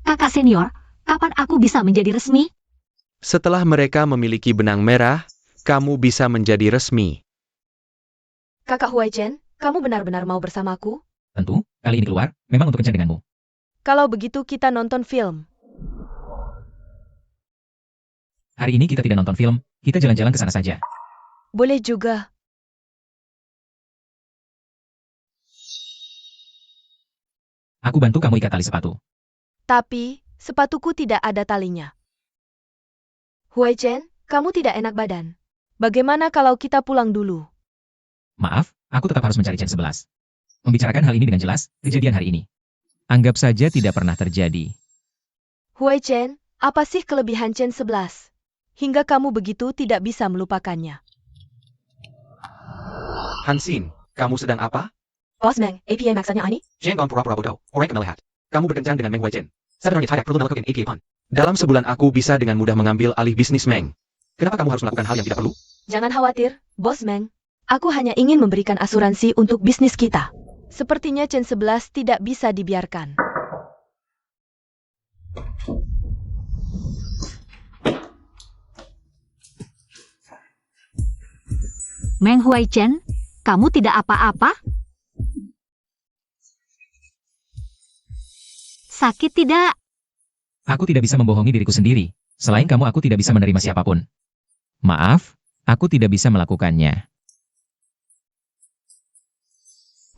Kakak senior, kapan aku bisa menjadi resmi? Setelah mereka memiliki benang merah, kamu bisa menjadi resmi. Kakak Huai Chen, kamu benar-benar mau bersamaku? Tentu, kali ini keluar, memang untuk kencan denganmu. Kalau begitu kita nonton film. Hari ini kita tidak nonton film, kita jalan-jalan ke sana saja. Boleh juga. Aku bantu kamu ikat tali sepatu. Tapi, sepatuku tidak ada talinya. Huai Chen, kamu tidak enak badan. Bagaimana kalau kita pulang dulu? Maaf, aku tetap harus mencari Chen 11. Membicarakan hal ini dengan jelas, kejadian hari ini. Anggap saja tidak pernah terjadi. Huai Chen, apa sih kelebihan Chen 11? Hingga kamu begitu tidak bisa melupakannya. Hansin, kamu sedang apa? Bos Meng, APA maksudnya ini? Jangan pura-pura bodoh, orang melihat. Kamu berkencan dengan Meng Wei Chen. Sebenarnya tidak perlu melakukan APA pun. Dalam sebulan aku bisa dengan mudah mengambil alih bisnis Meng. Kenapa kamu harus melakukan hal yang tidak perlu? Jangan khawatir, Bos Meng. Aku hanya ingin memberikan asuransi untuk bisnis kita. Sepertinya Chen 11 tidak bisa dibiarkan. Meng Huai Chen, kamu tidak apa-apa? Sakit tidak? Aku tidak bisa membohongi diriku sendiri. Selain kamu, aku tidak bisa menerima siapapun. Maaf, aku tidak bisa melakukannya.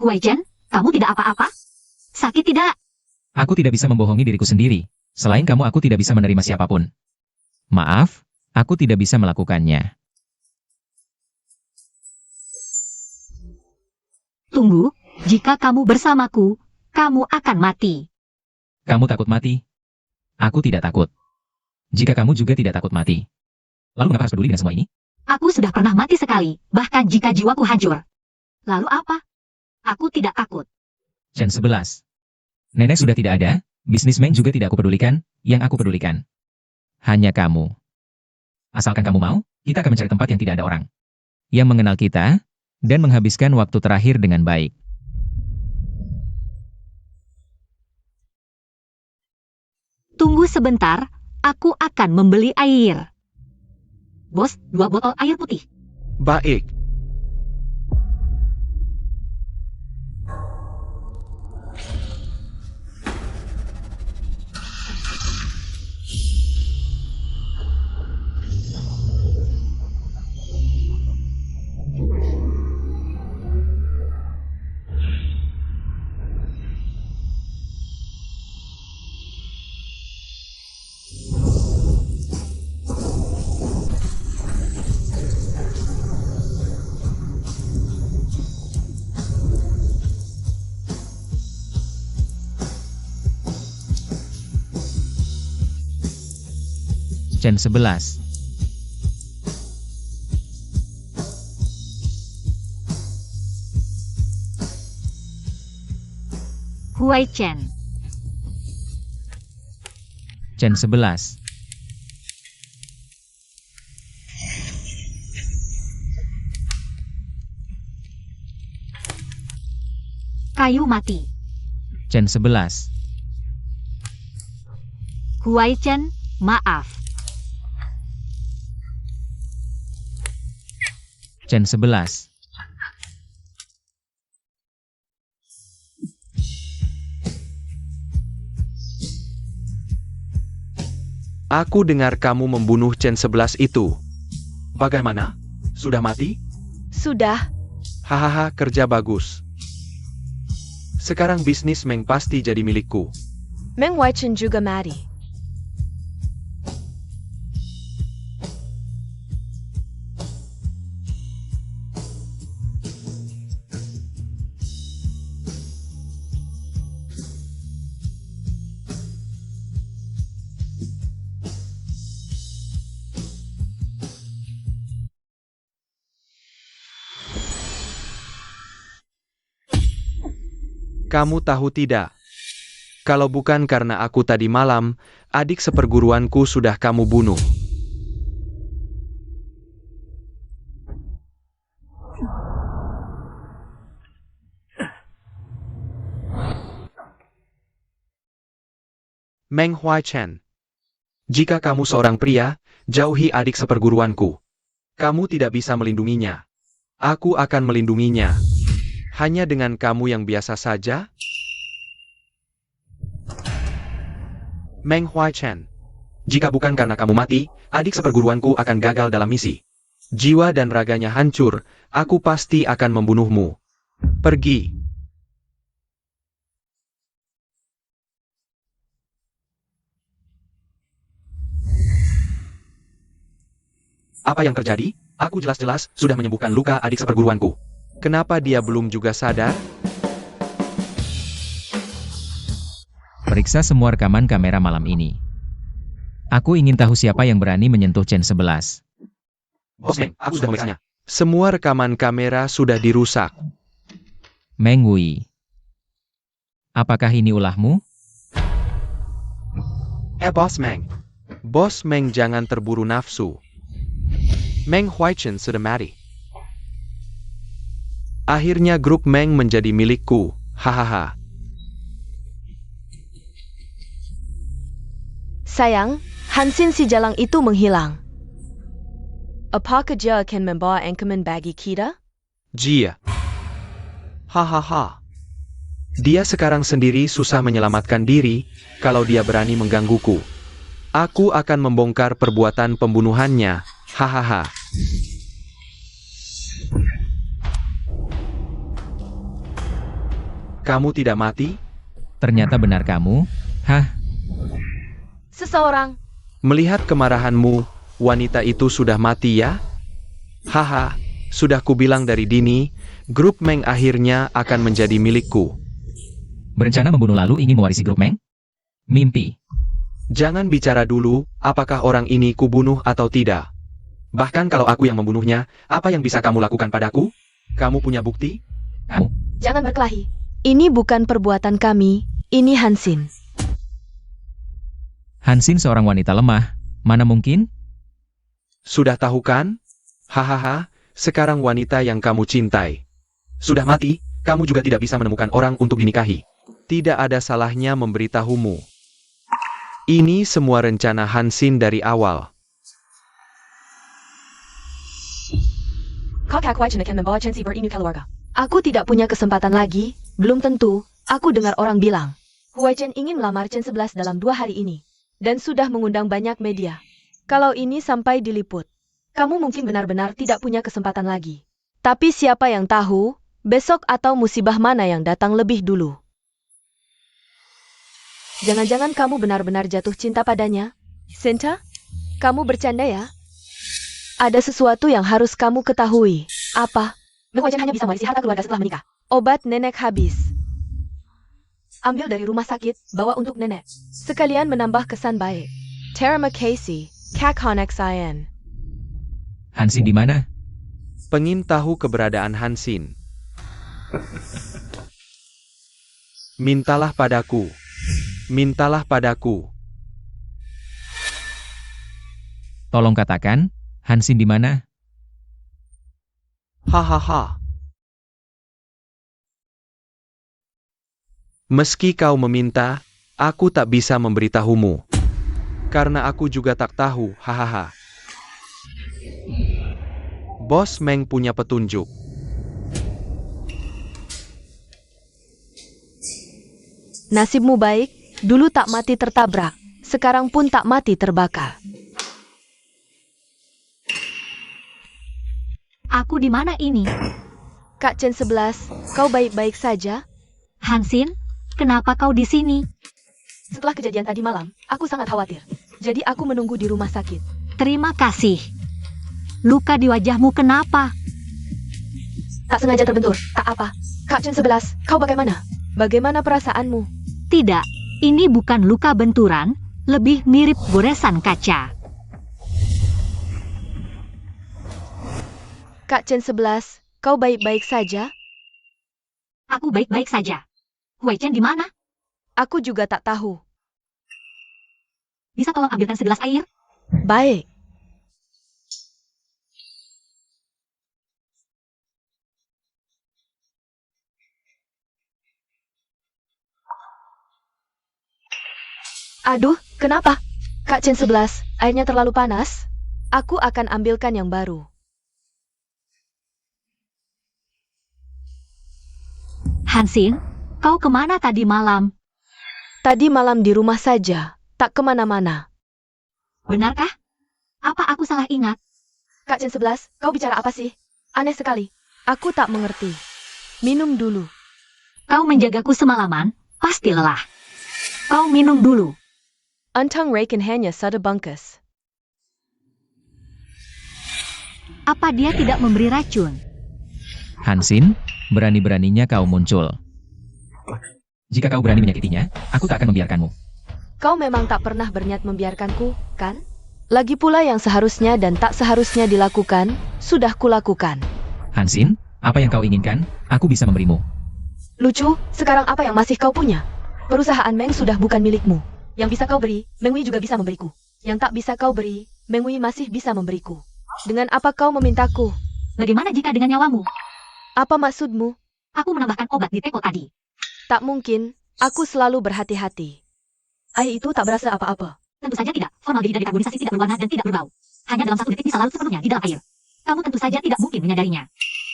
Huai Chen, kamu tidak apa-apa? Sakit tidak? Aku tidak bisa membohongi diriku sendiri. Selain kamu, aku tidak bisa menerima siapapun. Maaf, aku tidak bisa melakukannya. Tunggu, jika kamu bersamaku, kamu akan mati. Kamu takut mati? Aku tidak takut. Jika kamu juga tidak takut mati. Lalu mengapa harus peduli dengan semua ini? Aku sudah pernah mati sekali, bahkan jika jiwaku hancur. Lalu apa? Aku tidak takut. Chen 11. Nenek sudah tidak ada, bisnismen juga tidak aku pedulikan, yang aku pedulikan. Hanya kamu. Asalkan kamu mau, kita akan mencari tempat yang tidak ada orang. Yang mengenal kita, dan menghabiskan waktu terakhir dengan baik. Tunggu sebentar, aku akan membeli air. Bos, 2 botol air putih. Baik. Chen 11. Huai Chen. Chen 11. Kayu mati. Chen 11. Huai Chen, maaf. Chen 11. Aku dengar kamu membunuh Chen 11 itu. Bagaimana? Sudah mati? Sudah. Hahaha, kerja bagus. Sekarang bisnis Meng pasti jadi milikku. Meng Huaichen juga mati. Kamu tahu tidak? Kalau bukan karena aku tadi malam, adik seperguruanku sudah kamu bunuh. Meng Huaichen. Jika kamu seorang pria, jauhi adik seperguruanku. Kamu tidak bisa melindunginya. Aku akan melindunginya. Hanya dengan kamu yang biasa saja? Meng Huaichen. Jika bukan karena kamu mati, adik seperguruanku akan gagal dalam misi. Jiwa dan raganya hancur, aku pasti akan membunuhmu. Pergi. Apa yang terjadi? Aku jelas-jelas sudah menyembuhkan luka adik seperguruanku. Kenapa dia belum juga sadar? Periksa semua rekaman kamera malam ini. Aku ingin tahu siapa yang berani menyentuh Chen 11. Bos Meng, aku sudah memeriksanya. Semua rekaman kamera sudah dirusak. Meng Wui. Apakah ini ulahmu? Bos Meng. Bos Meng, jangan terburu nafsu. Meng Huaichen sudah mati. Akhirnya grup Meng menjadi milikku. Hahaha. Sayang, Hansin si jalang itu menghilang. Apakah dia akan membawa ancaman bagi kita? Jia. Hahaha. Dia sekarang sendiri susah menyelamatkan diri, kalau dia berani menggangguku. Aku akan membongkar perbuatan pembunuhannya. Hahaha. Kamu tidak mati? Ternyata benar kamu? Hah? Seseorang. Melihat kemarahanmu, wanita itu sudah mati ya? Haha, sudah kubilang dari dini, grup Meng akhirnya akan menjadi milikku. Berencana membunuh lalu ingin mewarisi grup Meng? Mimpi. Jangan bicara dulu, apakah orang ini kubunuh atau tidak. Bahkan kalau aku yang membunuhnya, apa yang bisa kamu lakukan padaku? Kamu punya bukti? Kamu? Jangan berkelahi. Ini bukan perbuatan kami, ini Hansin. Hansin seorang wanita lemah. Mana mungkin? Sudah tahu kan? Hahaha, sekarang wanita yang kamu cintai sudah mati, kamu juga tidak bisa menemukan orang untuk dinikahi. Tidak ada salahnya memberitahumu. Ini semua rencana Hansin dari awal. Kakak Huaichen akan membawa Chen Ziber ini keluarga. Aku tidak punya kesempatan lagi, belum tentu. Aku dengar orang bilang, Huaichen ingin melamar Chen 11 dalam 2 hari ini. Dan sudah mengundang banyak media. Kalau ini sampai diliput, kamu mungkin benar-benar tidak punya kesempatan lagi. Tapi siapa yang tahu, besok atau musibah mana yang datang lebih dulu. Jangan-jangan kamu benar-benar jatuh cinta padanya? Sinta, kamu bercanda ya? Ada sesuatu yang harus kamu ketahui. Apa? Meng Huaichen hanya bisa mewarisi harta keluarga setelah menikah. Obat nenek habis. Ambil dari rumah sakit, bawa untuk nenek. Sekalian menambah kesan baik. Terima kasih, Kak Honexin. Hansin di mana? Pengin tahu keberadaan Hansin. Mintalah padaku. Mintalah padaku. Tolong katakan, Hansin di mana? Hahaha. Meski kau meminta, aku tak bisa memberitahumu. Karena aku juga tak tahu, hahaha. Bos Meng punya petunjuk. Nasibmu baik, dulu tak mati tertabrak, sekarang pun tak mati terbakar. Aku di mana ini? Kak Chen 11, kau baik-baik saja? Hansin, kenapa kau di sini? Setelah kejadian tadi malam, aku sangat khawatir. Jadi aku menunggu di rumah sakit. Terima kasih. Luka di wajahmu kenapa? Tak sengaja terbentur, tak apa. Kak Chen 11, kau bagaimana? Bagaimana perasaanmu? Tidak, ini bukan luka benturan, lebih mirip goresan kaca. Kak Chen 11, kau baik-baik saja? Aku baik-baik saja. Wei Chen di mana? Aku juga tak tahu. Bisa tolong ambilkan segelas air? Baik. Aduh, kenapa? Kak Chen 11, airnya terlalu panas? Aku akan ambilkan yang baru. Hansin, kau kemana tadi malam? Tadi malam di rumah saja, tak kemana-mana. Benarkah? Apa aku salah ingat? Kak Chen 11, kau bicara apa sih? Aneh sekali. Aku tak mengerti. Minum dulu. Kau menjagaku semalaman, pasti lelah. Kau minum dulu. Untang Raken hanya satu bungkus. Apa dia tidak memberi racun? Hansin, berani-beraninya kau muncul. Jika kau berani menyakitinya, aku tak akan membiarkanmu. Kau memang tak pernah berniat membiarkanku, kan? Lagi pula yang seharusnya dan tak seharusnya dilakukan, sudah kulakukan. Hansin, apa yang kau inginkan, aku bisa memberimu. Lucu, sekarang apa yang masih kau punya? Perusahaan Meng sudah bukan milikmu. Yang bisa kau beri, Meng Wei juga bisa memberiku. Yang tak bisa kau beri, Meng Wei masih bisa memberiku. Dengan apa kau memintaku? Bagaimana jika dengan nyawamu? Apa maksudmu? Aku menambahkan obat di teko tadi. Tak mungkin, aku selalu berhati-hati. Air itu tak berasa apa-apa. Tentu saja tidak. Formaldehida dekarbonisasi tidak berwarna dan tidak berbau. Hanya dalam 1 detik bisa larut sepenuhnya di dalam air. Kamu tentu saja tidak mungkin menyadarinya.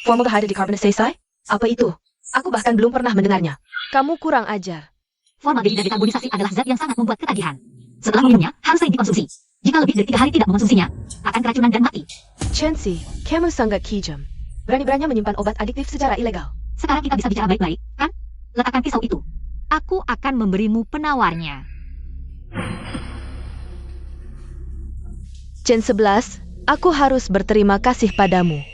Formaldehyde decarbonization? Apa itu? Aku bahkan belum pernah mendengarnya. Kamu kurang ajar. Formaldehida dekarbonisasi adalah zat yang sangat membuat ketagihan. Setelah minumnya, harus sering dikonsumsi. Jika lebih dari 3 hari tidak mengonsumsinya, akan keracunan dan mati. Chancy, kamu sangat kejam. Berani-beraninya menyimpan obat adiktif secara ilegal. Sekarang kita bisa bicara baik-baik, kan? Letakkan pisau itu. Aku akan memberimu penawarnya. Chen 11, aku harus berterima kasih padamu.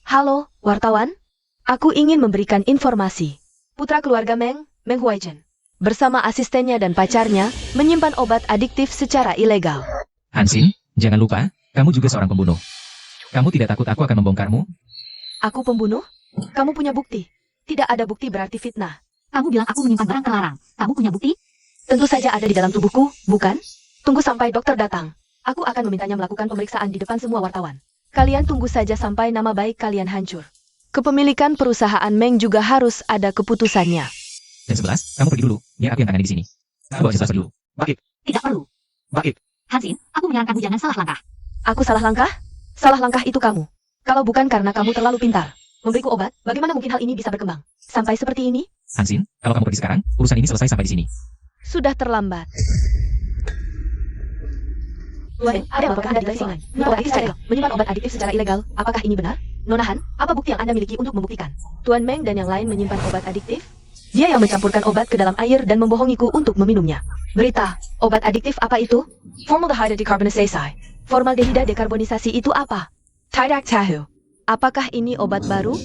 Halo, wartawan. Aku ingin memberikan informasi. Putra keluarga Meng, Meng Huaichen, bersama asistennya dan pacarnya, menyimpan obat adiktif secara ilegal. Hansin, jangan lupa, kamu juga seorang pembunuh. Kamu tidak takut aku akan membongkarmu? Aku pembunuh? Kamu punya bukti? Tidak ada bukti berarti fitnah. Kamu bilang aku menyimpan barang terlarang. Kamu punya bukti? Tentu saja ada di dalam tubuhku, bukan? Tunggu sampai dokter datang. Aku akan memintanya melakukan pemeriksaan di depan semua wartawan. Kalian tunggu saja sampai nama baik kalian hancur. Kepemilikan perusahaan Meng juga harus ada keputusannya. Dan 11, kamu pergi dulu, biar aku yang tangani di sini. Bawa Chen 11 pergi dulu. Baik, Tidak perlu. baik. Hansin, aku menyarankanmu jangan salah langkah. Aku salah langkah? Salah langkah itu kamu. Kalau bukan karena kamu terlalu pintar. Memberiku obat, bagaimana mungkin hal ini bisa berkembang? Sampai seperti ini? Hansin, kalau kamu pergi sekarang, urusan ini selesai sampai di sini. Sudah terlambat. Tuan, ada yang melaporkan Anda di Lexingan. Obat adiktif secara ilegal. Menyimpan obat adiktif secara ilegal. Apakah ini benar? Nona Han, apa bukti yang Anda miliki untuk membuktikan? Tuan Meng dan yang lain menyimpan obat adiktif? Dia yang mencampurkan obat ke dalam air dan membohongiku untuk meminumnya. Berita, obat adiktif apa itu? Formaldehyde decarbonization. Formaldehida dekarbonisasi itu apa? Tidak tahu. Apakah ini obat baru?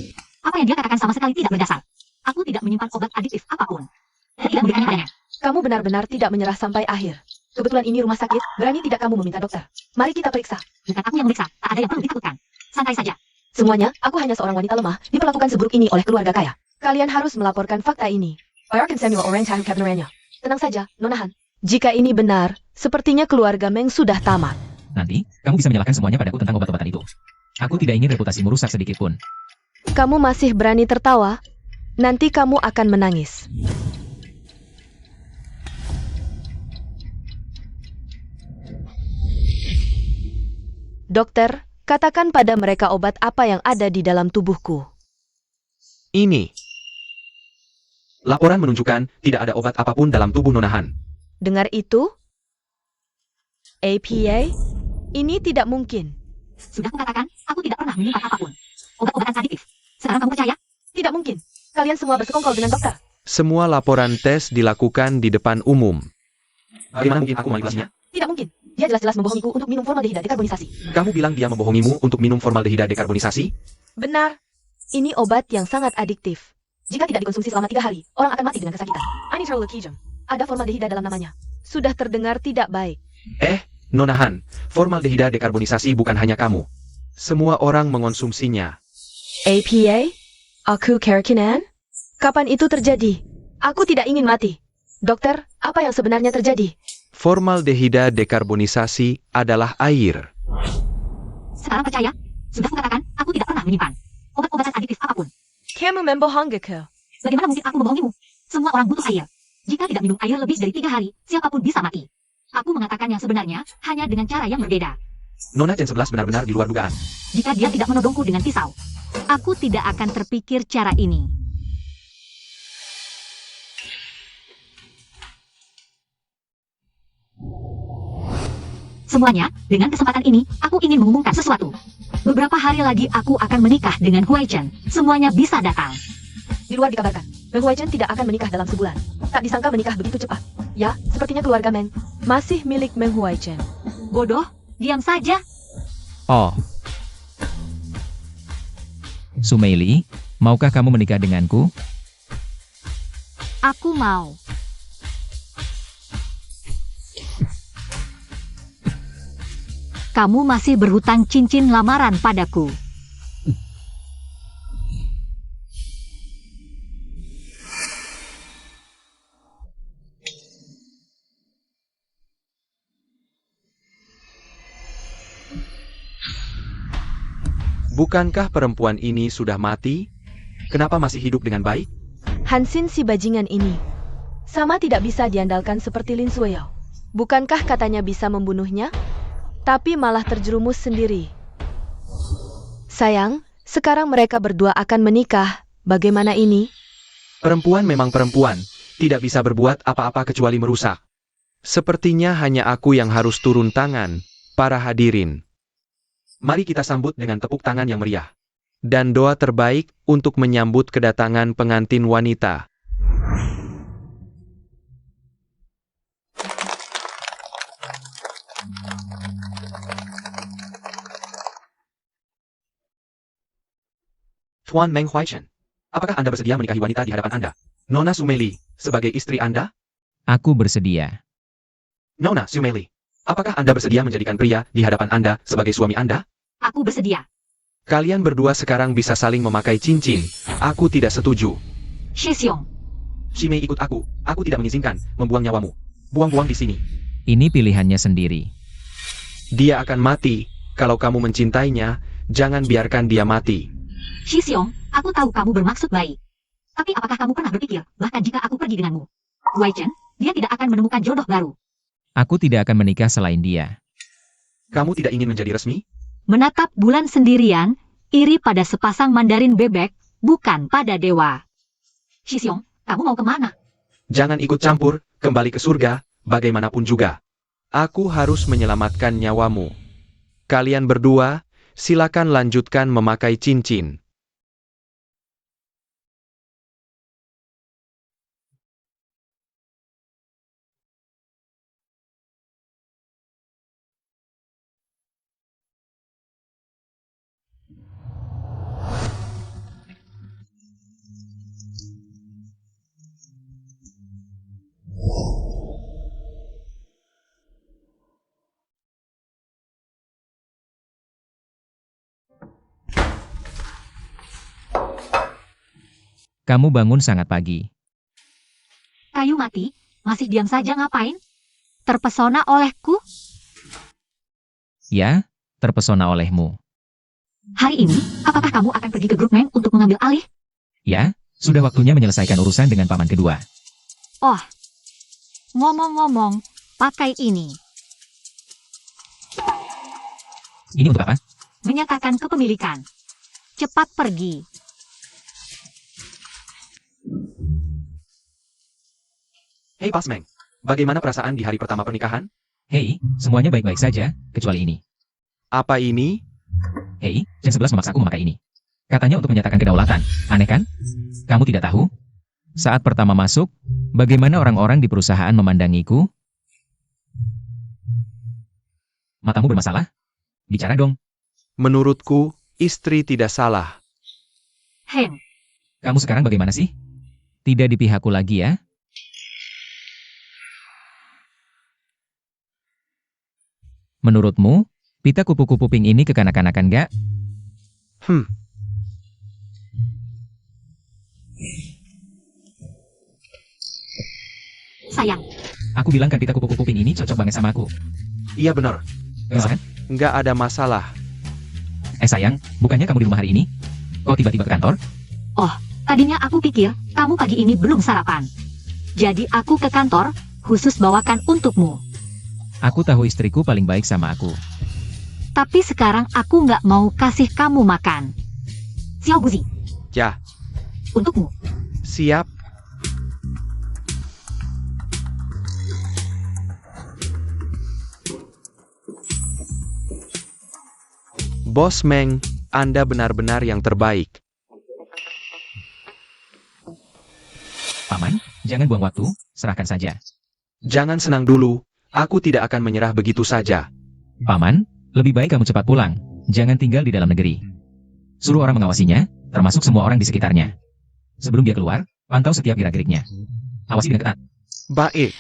Apa yang dia katakan sama sekali tidak berdasar. Aku tidak menyimpan obat adiktif apapun. Dan tidak memberikannya padanya. Kamu benar-benar tidak menyerah sampai akhir. Kebetulan ini rumah sakit, berani tidak kamu meminta dokter? Mari kita periksa. Bukan aku yang memeriksa, tak ada yang perlu ditakutkan. Santai saja. Semuanya, aku hanya seorang wanita lemah, diperlakukan seburuk ini oleh keluarga kaya. Kalian harus melaporkan fakta ini. Bayarkan Samuel Orange Hand Cabinernya. Tenang saja, Nona Han. Jika ini benar, sepertinya keluarga Meng sudah tamat. Nanti, kamu bisa menyalahkan semuanya padaku tentang obat-obatan itu. Aku tidak ingin reputasimu rusak sedikit pun. Kamu masih berani tertawa? Nanti kamu akan menangis. Dokter, Katakan pada mereka obat apa yang ada di dalam tubuhku. Ini. Laporan menunjukkan tidak ada obat apapun dalam tubuh Nona Han. Dengar itu? APA? Ini tidak mungkin. Sudah kukatakan, aku tidak pernah menyimpan apapun. Obat-obatan adiktif. Sekarang kamu percaya? Tidak mungkin. Kalian semua bersekongkol dengan dokter. Semua laporan tes dilakukan di depan umum. Bagaimana mungkin aku manipulasinya? Tidak mungkin. Dia jelas-jelas membohongiku untuk minum formaldehida dekarbonisasi. Kamu bilang dia membohongimu untuk minum formaldehida dekarbonisasi? Benar. Ini obat yang sangat adiktif. Jika tidak dikonsumsi selama 3 hari, orang akan mati dengan kesakitan. Anitrolokijum. Ada formaldehida dalam namanya. Sudah terdengar tidak baik. Nona Han, formaldehida dekarbonisasi bukan hanya kamu. Semua orang mengonsumsinya. APA? Aku keyakinan? Kapan itu terjadi? Aku tidak ingin mati. Dokter, apa yang sebenarnya terjadi? Formaldehida dekarbonisasi adalah air. Sekarang percaya? Sudah kukatakan, aku tidak pernah menyimpan obat-obatan adiktif apapun. Kamu membohongiku. Bagaimana mungkin aku membohongimu? Semua orang butuh air. Jika tidak minum air lebih dari 3 hari, siapapun bisa mati. Aku mengatakan yang sebenarnya, hanya dengan cara yang berbeda. Nona Chen 11 benar-benar di luar dugaan. Jika dia tidak menodongku dengan pisau, aku tidak akan terpikir cara ini. Semuanya, dengan kesempatan ini, aku ingin mengumumkan sesuatu. Beberapa hari lagi aku akan menikah dengan Huai Chen. Semuanya bisa datang. Di luar dikabarkan, Meng Huai Chen tidak akan menikah dalam sebulan. Tak disangka menikah begitu cepat. Ya, sepertinya keluarga Meng masih milik Meng Huai Chen. Bodoh, diam saja. Oh. Sumeili, maukah kamu menikah denganku? Aku mau. Kamu masih berhutang cincin lamaran padaku. Bukankah perempuan ini sudah mati? Kenapa masih hidup dengan baik? Hansin si bajingan ini sama tidak bisa diandalkan seperti Lin Sueyao. Bukankah katanya bisa membunuhnya? Tapi malah terjerumus sendiri. Sayang, sekarang mereka berdua akan menikah. Bagaimana ini? Perempuan memang perempuan, tidak bisa berbuat apa-apa kecuali merusak. Sepertinya hanya aku yang harus turun tangan, para hadirin. Mari kita sambut dengan tepuk tangan yang meriah. Dan doa terbaik untuk menyambut kedatangan pengantin wanita. Tuan Meng Huai Chen, apakah Anda bersedia menikahi wanita di hadapan Anda? Nona Sumeili, sebagai istri Anda? Aku bersedia. Nona Sumeili, apakah Anda bersedia menjadikan pria di hadapan Anda sebagai suami Anda? Aku bersedia. Kalian berdua sekarang bisa saling memakai cincin. Aku tidak setuju. Shi Xiong, Shimei ikut aku tidak mengizinkan membuang nyawamu. Buang-buang di sini. Ini pilihannya sendiri. Dia akan mati. Kalau kamu mencintainya, jangan biarkan dia mati. Shi Xiong, aku tahu kamu bermaksud baik. Tapi apakah kamu pernah berpikir, bahkan jika aku pergi denganmu, Huai Chen, dia tidak akan menemukan jodoh baru. Aku tidak akan menikah selain dia. Kamu tidak ingin menjadi resmi? Menatap bulan sendirian, iri pada sepasang Mandarin bebek, bukan pada dewa. Shi Xiong, kamu mau kemana? Jangan ikut campur, kembali ke surga, bagaimanapun juga. Aku harus menyelamatkan nyawamu. Kalian berdua, silakan lanjutkan memakai cincin. Kamu bangun sangat pagi. Kayu mati, masih diam saja ngapain? Terpesona olehku? Ya, terpesona olehmu. Hari ini, apakah kamu akan pergi ke grup Meng untuk mengambil alih? Ya, sudah waktunya menyelesaikan urusan dengan paman kedua. Oh, ngomong-ngomong, pakai ini. Ini untuk apa? Menyambut menyatakan kepemilikan. Cepat pergi. Hei Bos Meng, bagaimana perasaan di hari pertama pernikahan? Hei, semuanya baik-baik saja, kecuali ini. Apa ini? Hei, Chen 11 memaksaku memakai ini. Katanya untuk menyatakan kedaulatan. Aneh kan? Kamu tidak tahu? Saat pertama masuk, bagaimana orang-orang di perusahaan memandangiku? Matamu bermasalah? Bicara dong. Menurutku, istri tidak salah. Heng, Kamu sekarang bagaimana sih? Tidak di pihakku lagi ya? Menurutmu, pita kupu-kupu pink ini kekanak-kanakan gak? sayang. Aku bilang kan pita kupu-kupu pink ini cocok banget sama aku. Iya benar, Benar kan? nggak ada masalah. Sayang, bukannya kamu di rumah hari ini? Kok tiba-tiba ke kantor? Tadinya aku pikir kamu pagi ini belum sarapan. Jadi aku ke kantor, khusus bawakan untukmu. Aku tahu istriku paling baik sama aku. Tapi sekarang aku nggak mau kasih kamu makan. Xiao Guzi, Ya, untukmu. siap. Bos Meng, Anda benar-benar yang terbaik. Paman, jangan buang waktu, serahkan saja. Jangan senang dulu, aku tidak akan menyerah begitu saja. Paman, lebih baik kamu cepat pulang. Jangan tinggal di dalam negeri. Suruh orang mengawasinya, termasuk semua orang di sekitarnya. Sebelum dia keluar, pantau setiap gerak-geriknya. Awasi dengan ketat. Baik.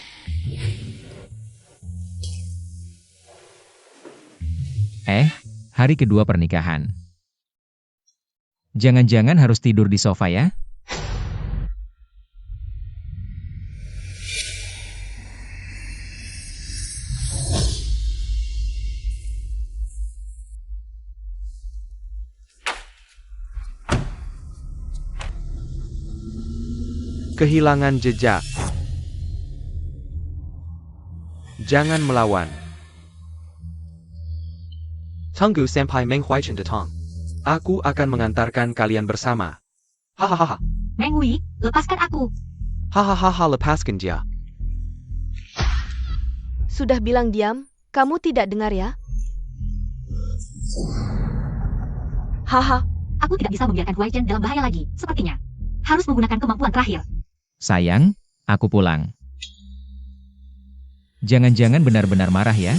Hari kedua pernikahan. Jangan-jangan harus tidur di sofa ya? Kehilangan jejak. Jangan melawan. Tunggu Senpai Meng Huaichen datang. Aku akan mengantarkan kalian bersama. Hahaha. Meng Hui, lepaskan aku. Hahaha, lepaskan dia. Sudah bilang diam, kamu tidak dengar ya? Haha, Aku tidak bisa membiarkan Huai Chen dalam bahaya lagi, sepertinya. Harus menggunakan kemampuan terakhir. Sayang, aku pulang. Jangan-jangan benar-benar marah ya?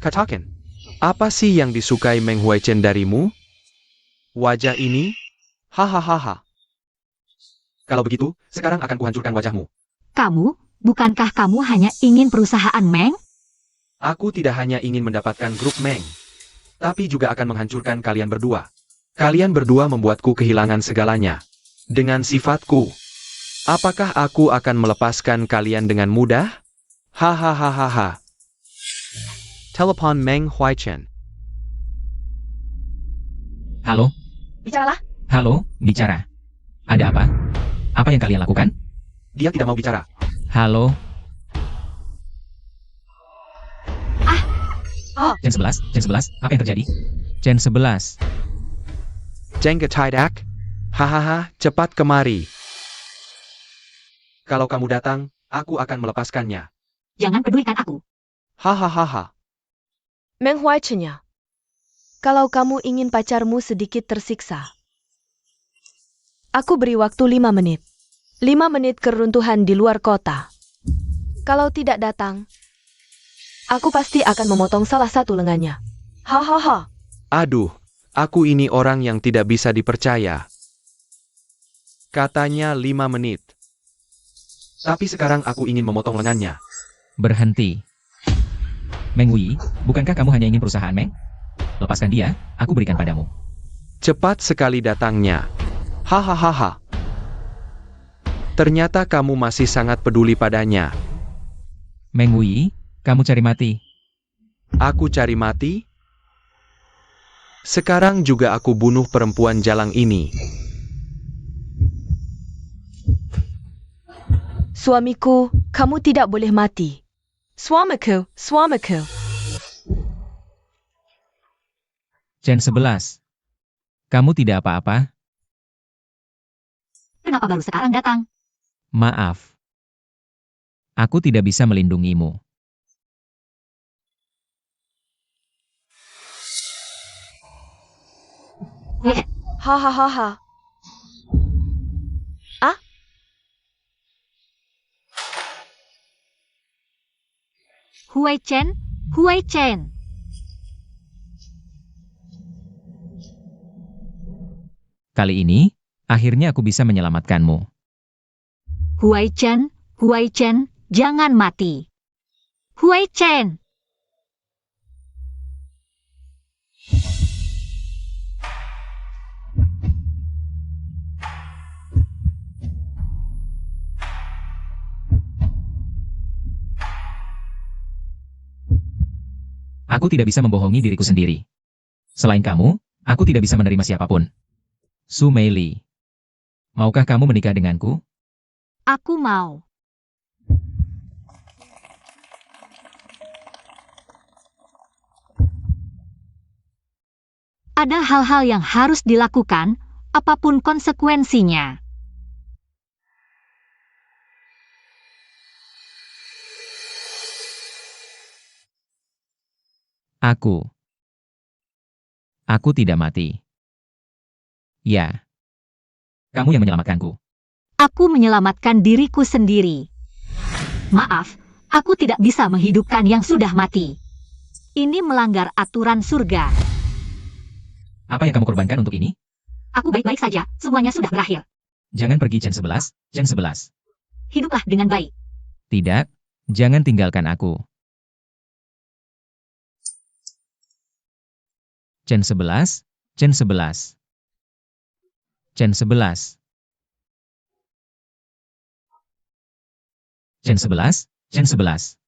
Katakan, apa sih yang disukai Meng Huaichen darimu? Wajah ini? Hahaha. Kalau begitu, sekarang akan kuhancurkan wajahmu. Kamu, bukankah kamu hanya ingin perusahaan Meng? Aku tidak hanya ingin mendapatkan grup Meng, tapi juga akan menghancurkan kalian berdua. Kalian berdua membuatku kehilangan segalanya. Dengan sifatku, apakah aku akan melepaskan kalian dengan mudah? Hahaha. Telepon Meng Huaichen. Halo? bicaralah. Halo, bicara. Ada apa? Apa yang kalian lakukan? Dia tidak mau bicara. Halo? Oh, Chen 11, apa yang terjadi? Chen 11. Jengga Tidak? Hahaha, cepat kemari. Kalau kamu datang, aku akan melepaskannya. Jangan pedulikan aku. Hahaha. Meng Huaichen-nya. Kalau kamu ingin pacarmu sedikit tersiksa, aku beri waktu 5 menit. 5 menit keruntuhan di luar kota. Kalau tidak datang, aku pasti akan memotong salah satu lengannya. Hahaha. Aduh, aku ini orang yang tidak bisa dipercaya. Katanya 5 menit. Tapi sekarang aku ingin memotong lengannya. Berhenti. Meng Hui, bukankah kamu hanya ingin perusahaan Meng? Lepaskan dia, aku berikan padamu. Cepat sekali datangnya. Hahaha. Ternyata kamu masih sangat peduli padanya. Meng Hui, kamu cari mati. Aku cari mati? Sekarang juga aku bunuh perempuan jalang ini. Suamiku, kamu tidak boleh mati. Suamiku. Chen Chen 11. Kamu tidak apa-apa? Kenapa baru sekarang datang? Maaf. Aku tidak bisa melindungimu. Weh, Hahaha. Huai Chen, Huai Chen. Kali ini, akhirnya aku bisa menyelamatkanmu. Huai Chen, jangan mati. Huai Chen. Aku tidak bisa membohongi diriku sendiri. Selain kamu, aku tidak bisa menerima siapapun. Su Meili. Maukah kamu menikah denganku? Aku mau. Ada hal-hal yang harus dilakukan, apapun konsekuensinya. Aku tidak mati. Ya. Kamu yang menyelamatkanku. Aku menyelamatkan diriku sendiri. Maaf, aku tidak bisa menghidupkan yang sudah mati. Ini melanggar aturan surga. Apa yang kamu korbankan untuk ini? Aku baik-baik saja, semuanya sudah berakhir. Jangan pergi Chen 11, Chen 11. Hiduplah dengan baik. Tidak, jangan tinggalkan aku. Chen 11, Chen 11. Chen 11. Chen 11, Chen 11.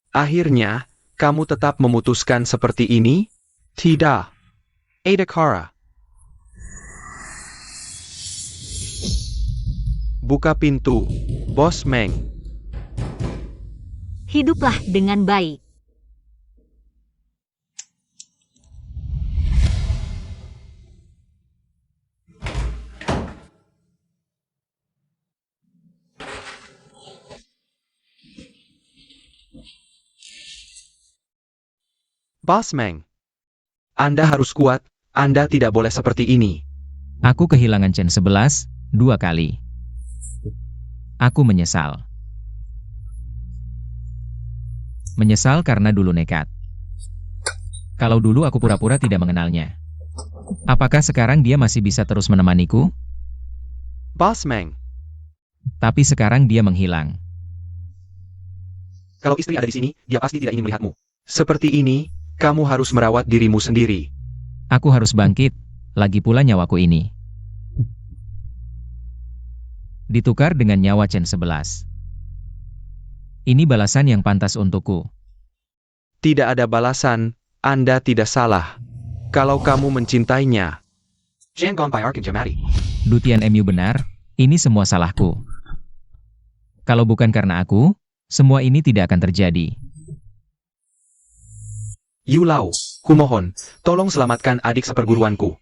Akhirnya, kamu tetap memutuskan seperti ini? Tidak. Adhikara. Buka pintu, Bos Meng. Hiduplah dengan baik. Bos Meng. Anda harus kuat, Anda tidak boleh seperti ini. Aku kehilangan Chen 11, 2 kali. Aku menyesal. Menyesal karena dulu nekat. Kalau dulu aku pura-pura tidak mengenalnya. Apakah sekarang dia masih bisa terus menemaniku? Bos Meng. Tapi sekarang dia menghilang. Kalau istri ada di sini, dia pasti tidak ingin melihatmu. Seperti ini, kamu harus merawat dirimu sendiri. Aku harus bangkit, lagi pula nyawaku ini ditukar dengan nyawa Chen 11. Ini balasan yang pantas untukku. Tidak ada balasan, Anda tidak salah. Kalau kamu mencintainya. Dutian MU benar, ini semua salahku. Kalau bukan karena aku, semua ini tidak akan terjadi. Yulau, kumohon, tolong selamatkan adik seperguruanku.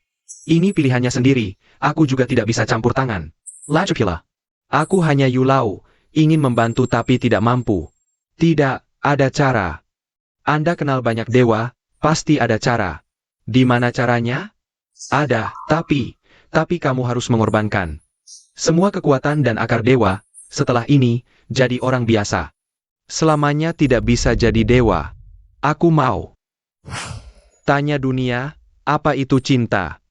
Ini pilihannya sendiri, aku juga tidak bisa campur tangan. Lajupila. Aku hanya Yulau, ingin membantu tapi tidak mampu. Tidak, ada cara. Anda kenal banyak dewa, pasti ada cara. Di mana caranya? Ada, tapi kamu harus mengorbankan semua kekuatan dan akar dewa, setelah ini, jadi orang biasa. Selamanya tidak bisa jadi dewa. Aku mau. Tanya dunia, apa itu cinta?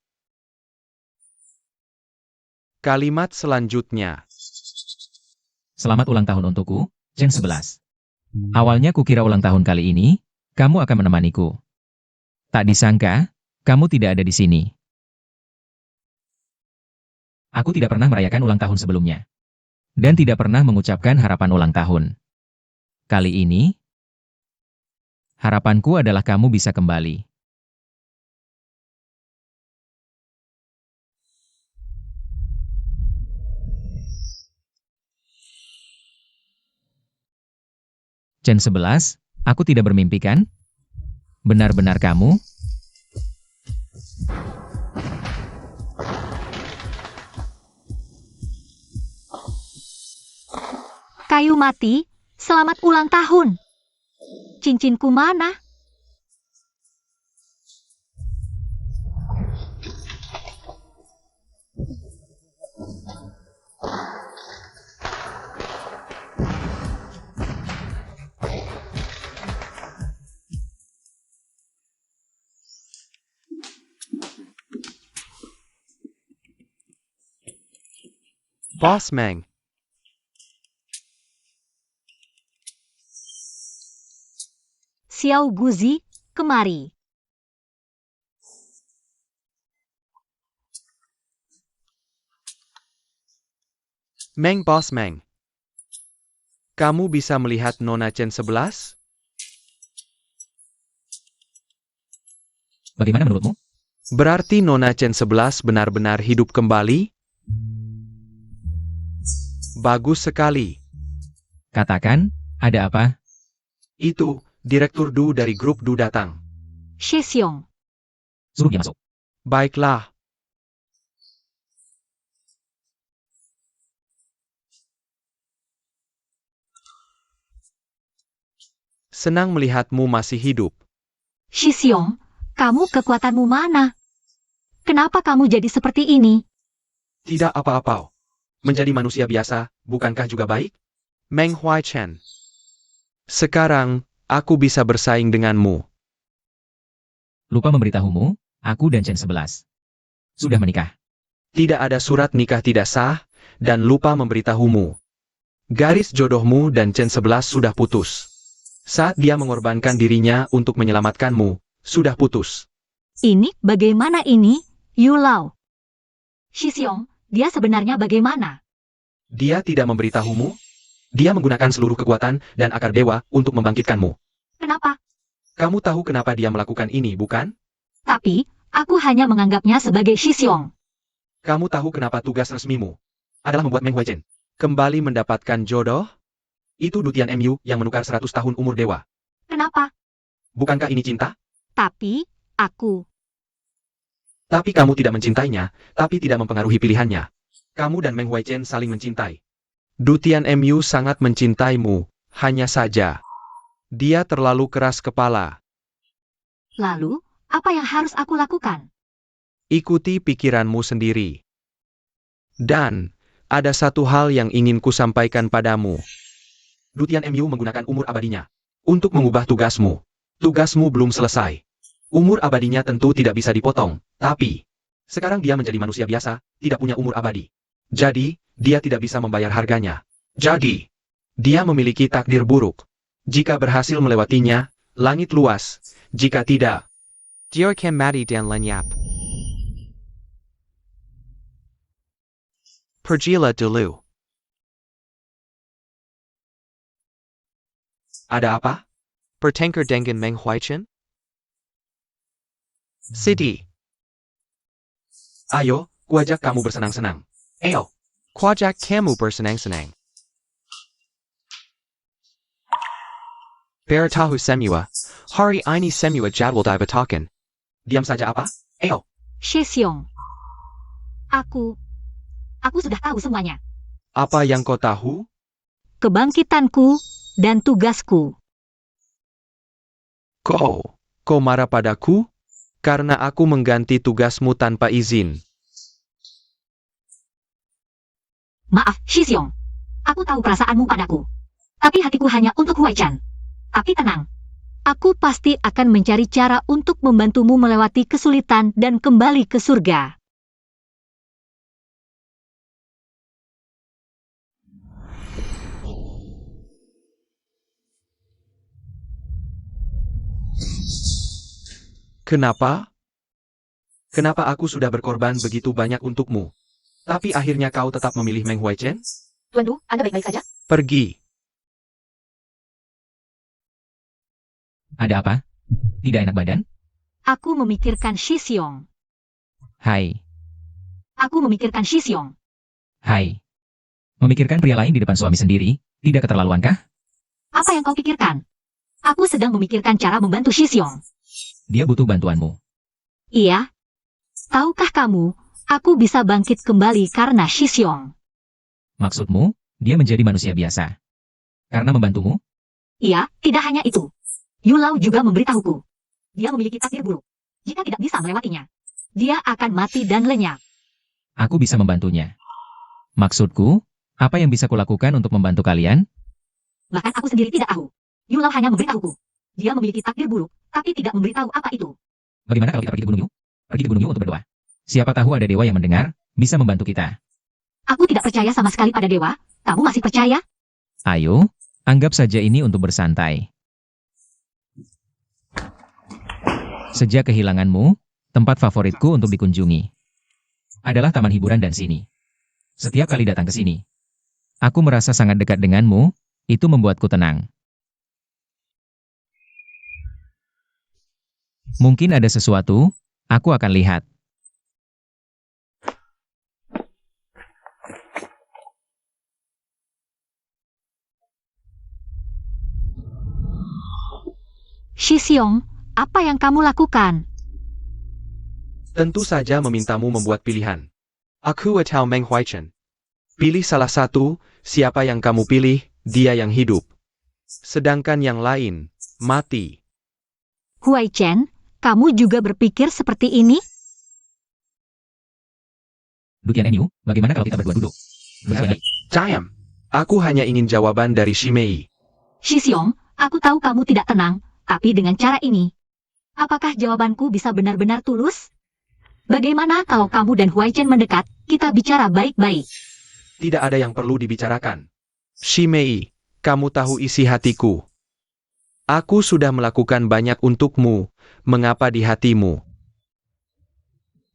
Kalimat selanjutnya. Selamat ulang tahun untukku, Chen 11. Awalnya kukira ulang tahun kali ini, kamu akan menemaniku. Tak disangka, kamu tidak ada di sini. Aku tidak pernah merayakan ulang tahun sebelumnya. Dan tidak pernah mengucapkan harapan ulang tahun. Kali ini, harapanku adalah kamu bisa kembali. Chen 11, aku tidak bermimpi kan? Benar-benar kamu? Kayu mati, selamat ulang tahun. Cincinku mana? Boss Meng. Xiao Guzi, kemari. Meng Boss Meng. Kamu bisa melihat Nona Chen 11? Bagaimana menurutmu? Berarti Nona Chen 11 benar-benar hidup kembali? Bagus sekali. Katakan, ada apa? Itu, Direktur Du dari grup Du datang. Shi Xiong. Suruh dia masuk. Baiklah. Senang melihatmu masih hidup. Shi Xiong, kamu kekuatanmu mana? Kenapa kamu jadi seperti ini? Tidak apa-apa. Menjadi manusia biasa, bukankah juga baik? Meng Huai Chen. Sekarang, aku bisa bersaing denganmu. Lupa memberitahumu, aku dan Chen 11 sudah menikah. Tidak ada surat nikah tidak sah, dan lupa memberitahumu. Garis jodohmu dan Chen 11 sudah putus. Saat dia mengorbankan dirinya untuk menyelamatkanmu, sudah putus. Ini bagaimana ini, Yu Lao? Shi Xiong, dia sebenarnya bagaimana? Dia tidak memberitahumu? Dia menggunakan seluruh kekuatan dan akar dewa untuk membangkitkanmu. Kenapa? Kamu tahu kenapa dia melakukan ini, bukan? Tapi, aku hanya menganggapnya sebagai Shi Xiong. Kamu tahu kenapa tugas resmimu adalah membuat Meng Huaichen kembali mendapatkan jodoh? Itu Dutian MU yang menukar 100 tahun umur dewa. Kenapa? Bukankah ini cinta? Tapi, aku. Tapi kamu tidak mencintainya, tapi tidak mempengaruhi pilihannya. Kamu dan Meng Huaichen saling mencintai. Dutian MU sangat mencintaimu, hanya saja dia terlalu keras kepala. Lalu, apa yang harus aku lakukan? Ikuti pikiranmu sendiri. Dan, ada satu hal yang ingin kusampaikan padamu. Dutian MU menggunakan umur abadinya untuk mengubah tugasmu. Tugasmu belum selesai. Umur abadinya tentu tidak bisa dipotong, tapi sekarang dia menjadi manusia biasa, tidak punya umur abadi. Jadi, dia tidak bisa membayar harganya. Jadi, dia memiliki takdir buruk. Jika berhasil melewatinya, langit luas. Jika tidak, dia akan mati dan lenyap. Pergilah dulu. Ada apa? Bertengkar dengan Meng Huaichen? Sidi. Ayo, kuajak kamu bersenang-senang. Ayo, kuajak kamu bersenang-senang. Beritahu semua, hari ini semua jadwal dibetakan. Diam saja apa? Ayo. Shi Xiong. Aku sudah tahu semuanya. Apa yang kau tahu? Kebangkitanku dan tugasku. Kau marah padaku? Karena aku mengganti tugasmu tanpa izin. Maaf, Shi Xiong. Aku tahu perasaanmu padaku. Tapi hatiku hanya untuk Huaichan. Tapi tenang. Aku pasti akan mencari cara untuk membantumu melewati kesulitan dan kembali ke surga. Kenapa? Kenapa aku sudah berkorban begitu banyak untukmu? Tapi akhirnya kau tetap memilih Meng Huaichen? Tuan Du, Anda baik-baik saja? Pergi. Ada apa? Tidak enak badan? Aku memikirkan Shi Xiong. Hai. Aku memikirkan Shi Xiong. Hai. Memikirkan pria lain di depan suami sendiri, tidak keterlaluankah? Apa yang kau pikirkan? Aku sedang memikirkan cara membantu Shi Xiong. Dia butuh bantuanmu. Iya. Tahukah kamu, aku bisa bangkit kembali karena Shi Xiong. Maksudmu, dia menjadi manusia biasa. Karena membantumu? Iya, tidak hanya itu. Yulau juga memberitahuku. Dia memiliki takdir buruk. Jika tidak bisa melewatinya, dia akan mati dan lenyap. Aku bisa membantunya. Maksudku, apa yang bisa kulakukan untuk membantu kalian? Bahkan aku sendiri tidak tahu. Yulau hanya memberitahuku. Dia memiliki takdir buruk, tapi tidak memberitahu apa itu. Bagaimana kalau kita pergi ke Gunung Yu? Pergi ke Gunung Yu untuk berdoa. Siapa tahu ada dewa yang mendengar, bisa membantu kita. Aku tidak percaya sama sekali pada dewa. Kamu masih percaya? Ayo, anggap saja ini untuk bersantai. Sejak kehilanganmu, tempat favoritku untuk dikunjungi adalah taman hiburan dan sini. Setiap kali datang ke sini, aku merasa sangat dekat denganmu, itu membuatku tenang. Mungkin ada sesuatu, aku akan lihat. Shixiong, apa yang kamu lakukan? Tentu saja memintamu membuat pilihan. Aku atau Meng Huaichen. Pilih salah satu, siapa yang kamu pilih, dia yang hidup. Sedangkan yang lain, mati. Huai Chen, kamu juga berpikir seperti ini? Dutian Enyu, bagaimana kalau kita berdua duduk? Bersama. Diam. Aku hanya ingin jawaban dari Shimei. Shixiong, aku tahu kamu tidak tenang, tapi dengan cara ini, apakah jawabanku bisa benar-benar tulus? Bagaimana kalau kamu dan Huai Chen mendekat, kita bicara baik-baik? Tidak ada yang perlu dibicarakan. Shimei, kamu tahu isi hatiku. Aku sudah melakukan banyak untukmu, mengapa di hatimu?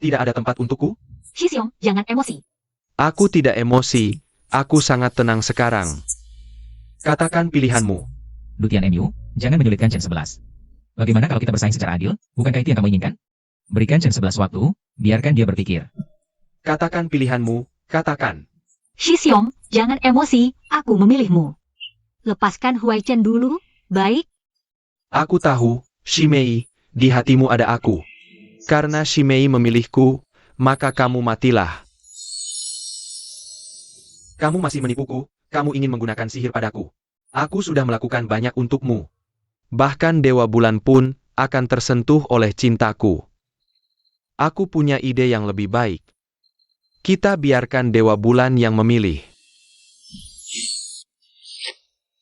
Tidak ada tempat untukku? Shixiong, jangan emosi. Aku tidak emosi, aku sangat tenang sekarang. Katakan pilihanmu. Dutian Enyu, jangan menyulitkan Chen 11. Bagaimana kalau kita bersaing secara adil? Bukankah itu yang kamu inginkan? Berikan Chen 11 waktu, biarkan dia berpikir. Katakan pilihanmu, katakan. Shixiong, jangan emosi, aku memilihmu. Lepaskan Huai Chen dulu, baik? Aku tahu, Shimei, di hatimu ada aku. Karena Shimei memilihku, maka kamu matilah. Kamu masih menipuku, kamu ingin menggunakan sihir padaku. Aku sudah melakukan banyak untukmu. Bahkan Dewa Bulan pun akan tersentuh oleh cintaku. Aku punya ide yang lebih baik. Kita biarkan Dewa Bulan yang memilih.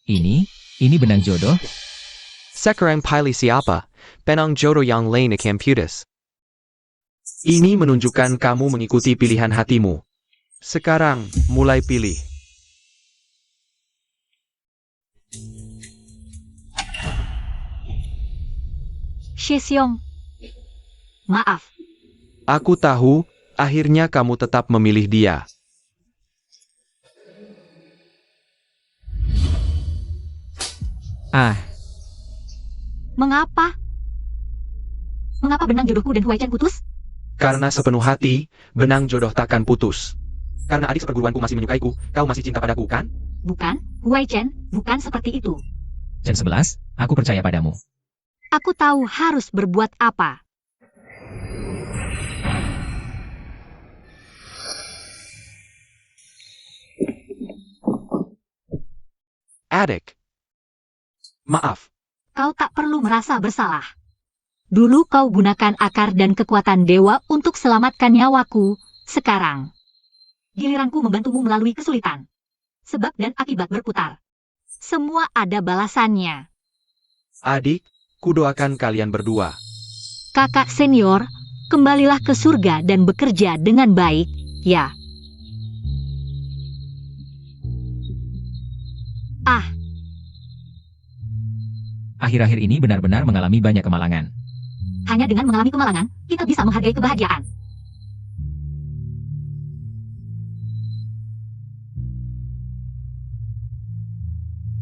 Ini benang jodoh? Sekarang pilih siapa? Penang jodoh yang lain ke computus. Ini menunjukkan kamu mengikuti pilihan hatimu. Sekarang, mulai pilih. Shixiong, maaf. Aku tahu, akhirnya kamu tetap memilih dia. Mengapa? Mengapa benang jodohku dan Huai Chen putus? Karena sepenuh hati, benang jodoh takkan putus. Karena adik seperguruanku masih menyukaiku, kau masih cinta padaku, kan? Bukan, Huai Chen, bukan seperti itu. Chen 11, aku percaya padamu. Aku tahu harus berbuat apa. Adik. Maaf. Kau tak perlu merasa bersalah. Dulu kau gunakan akar dan kekuatan dewa untuk selamatkan nyawaku. Sekarang, giliranku membantumu melalui kesulitan. Sebab dan akibat berputar. Semua ada balasannya. Adik, kudoakan kalian berdua. Kakak senior, kembalilah ke surga dan bekerja dengan baik, ya. Akhir-akhir ini benar-benar mengalami banyak kemalangan. Hanya dengan mengalami kemalangan, kita bisa menghargai kebahagiaan.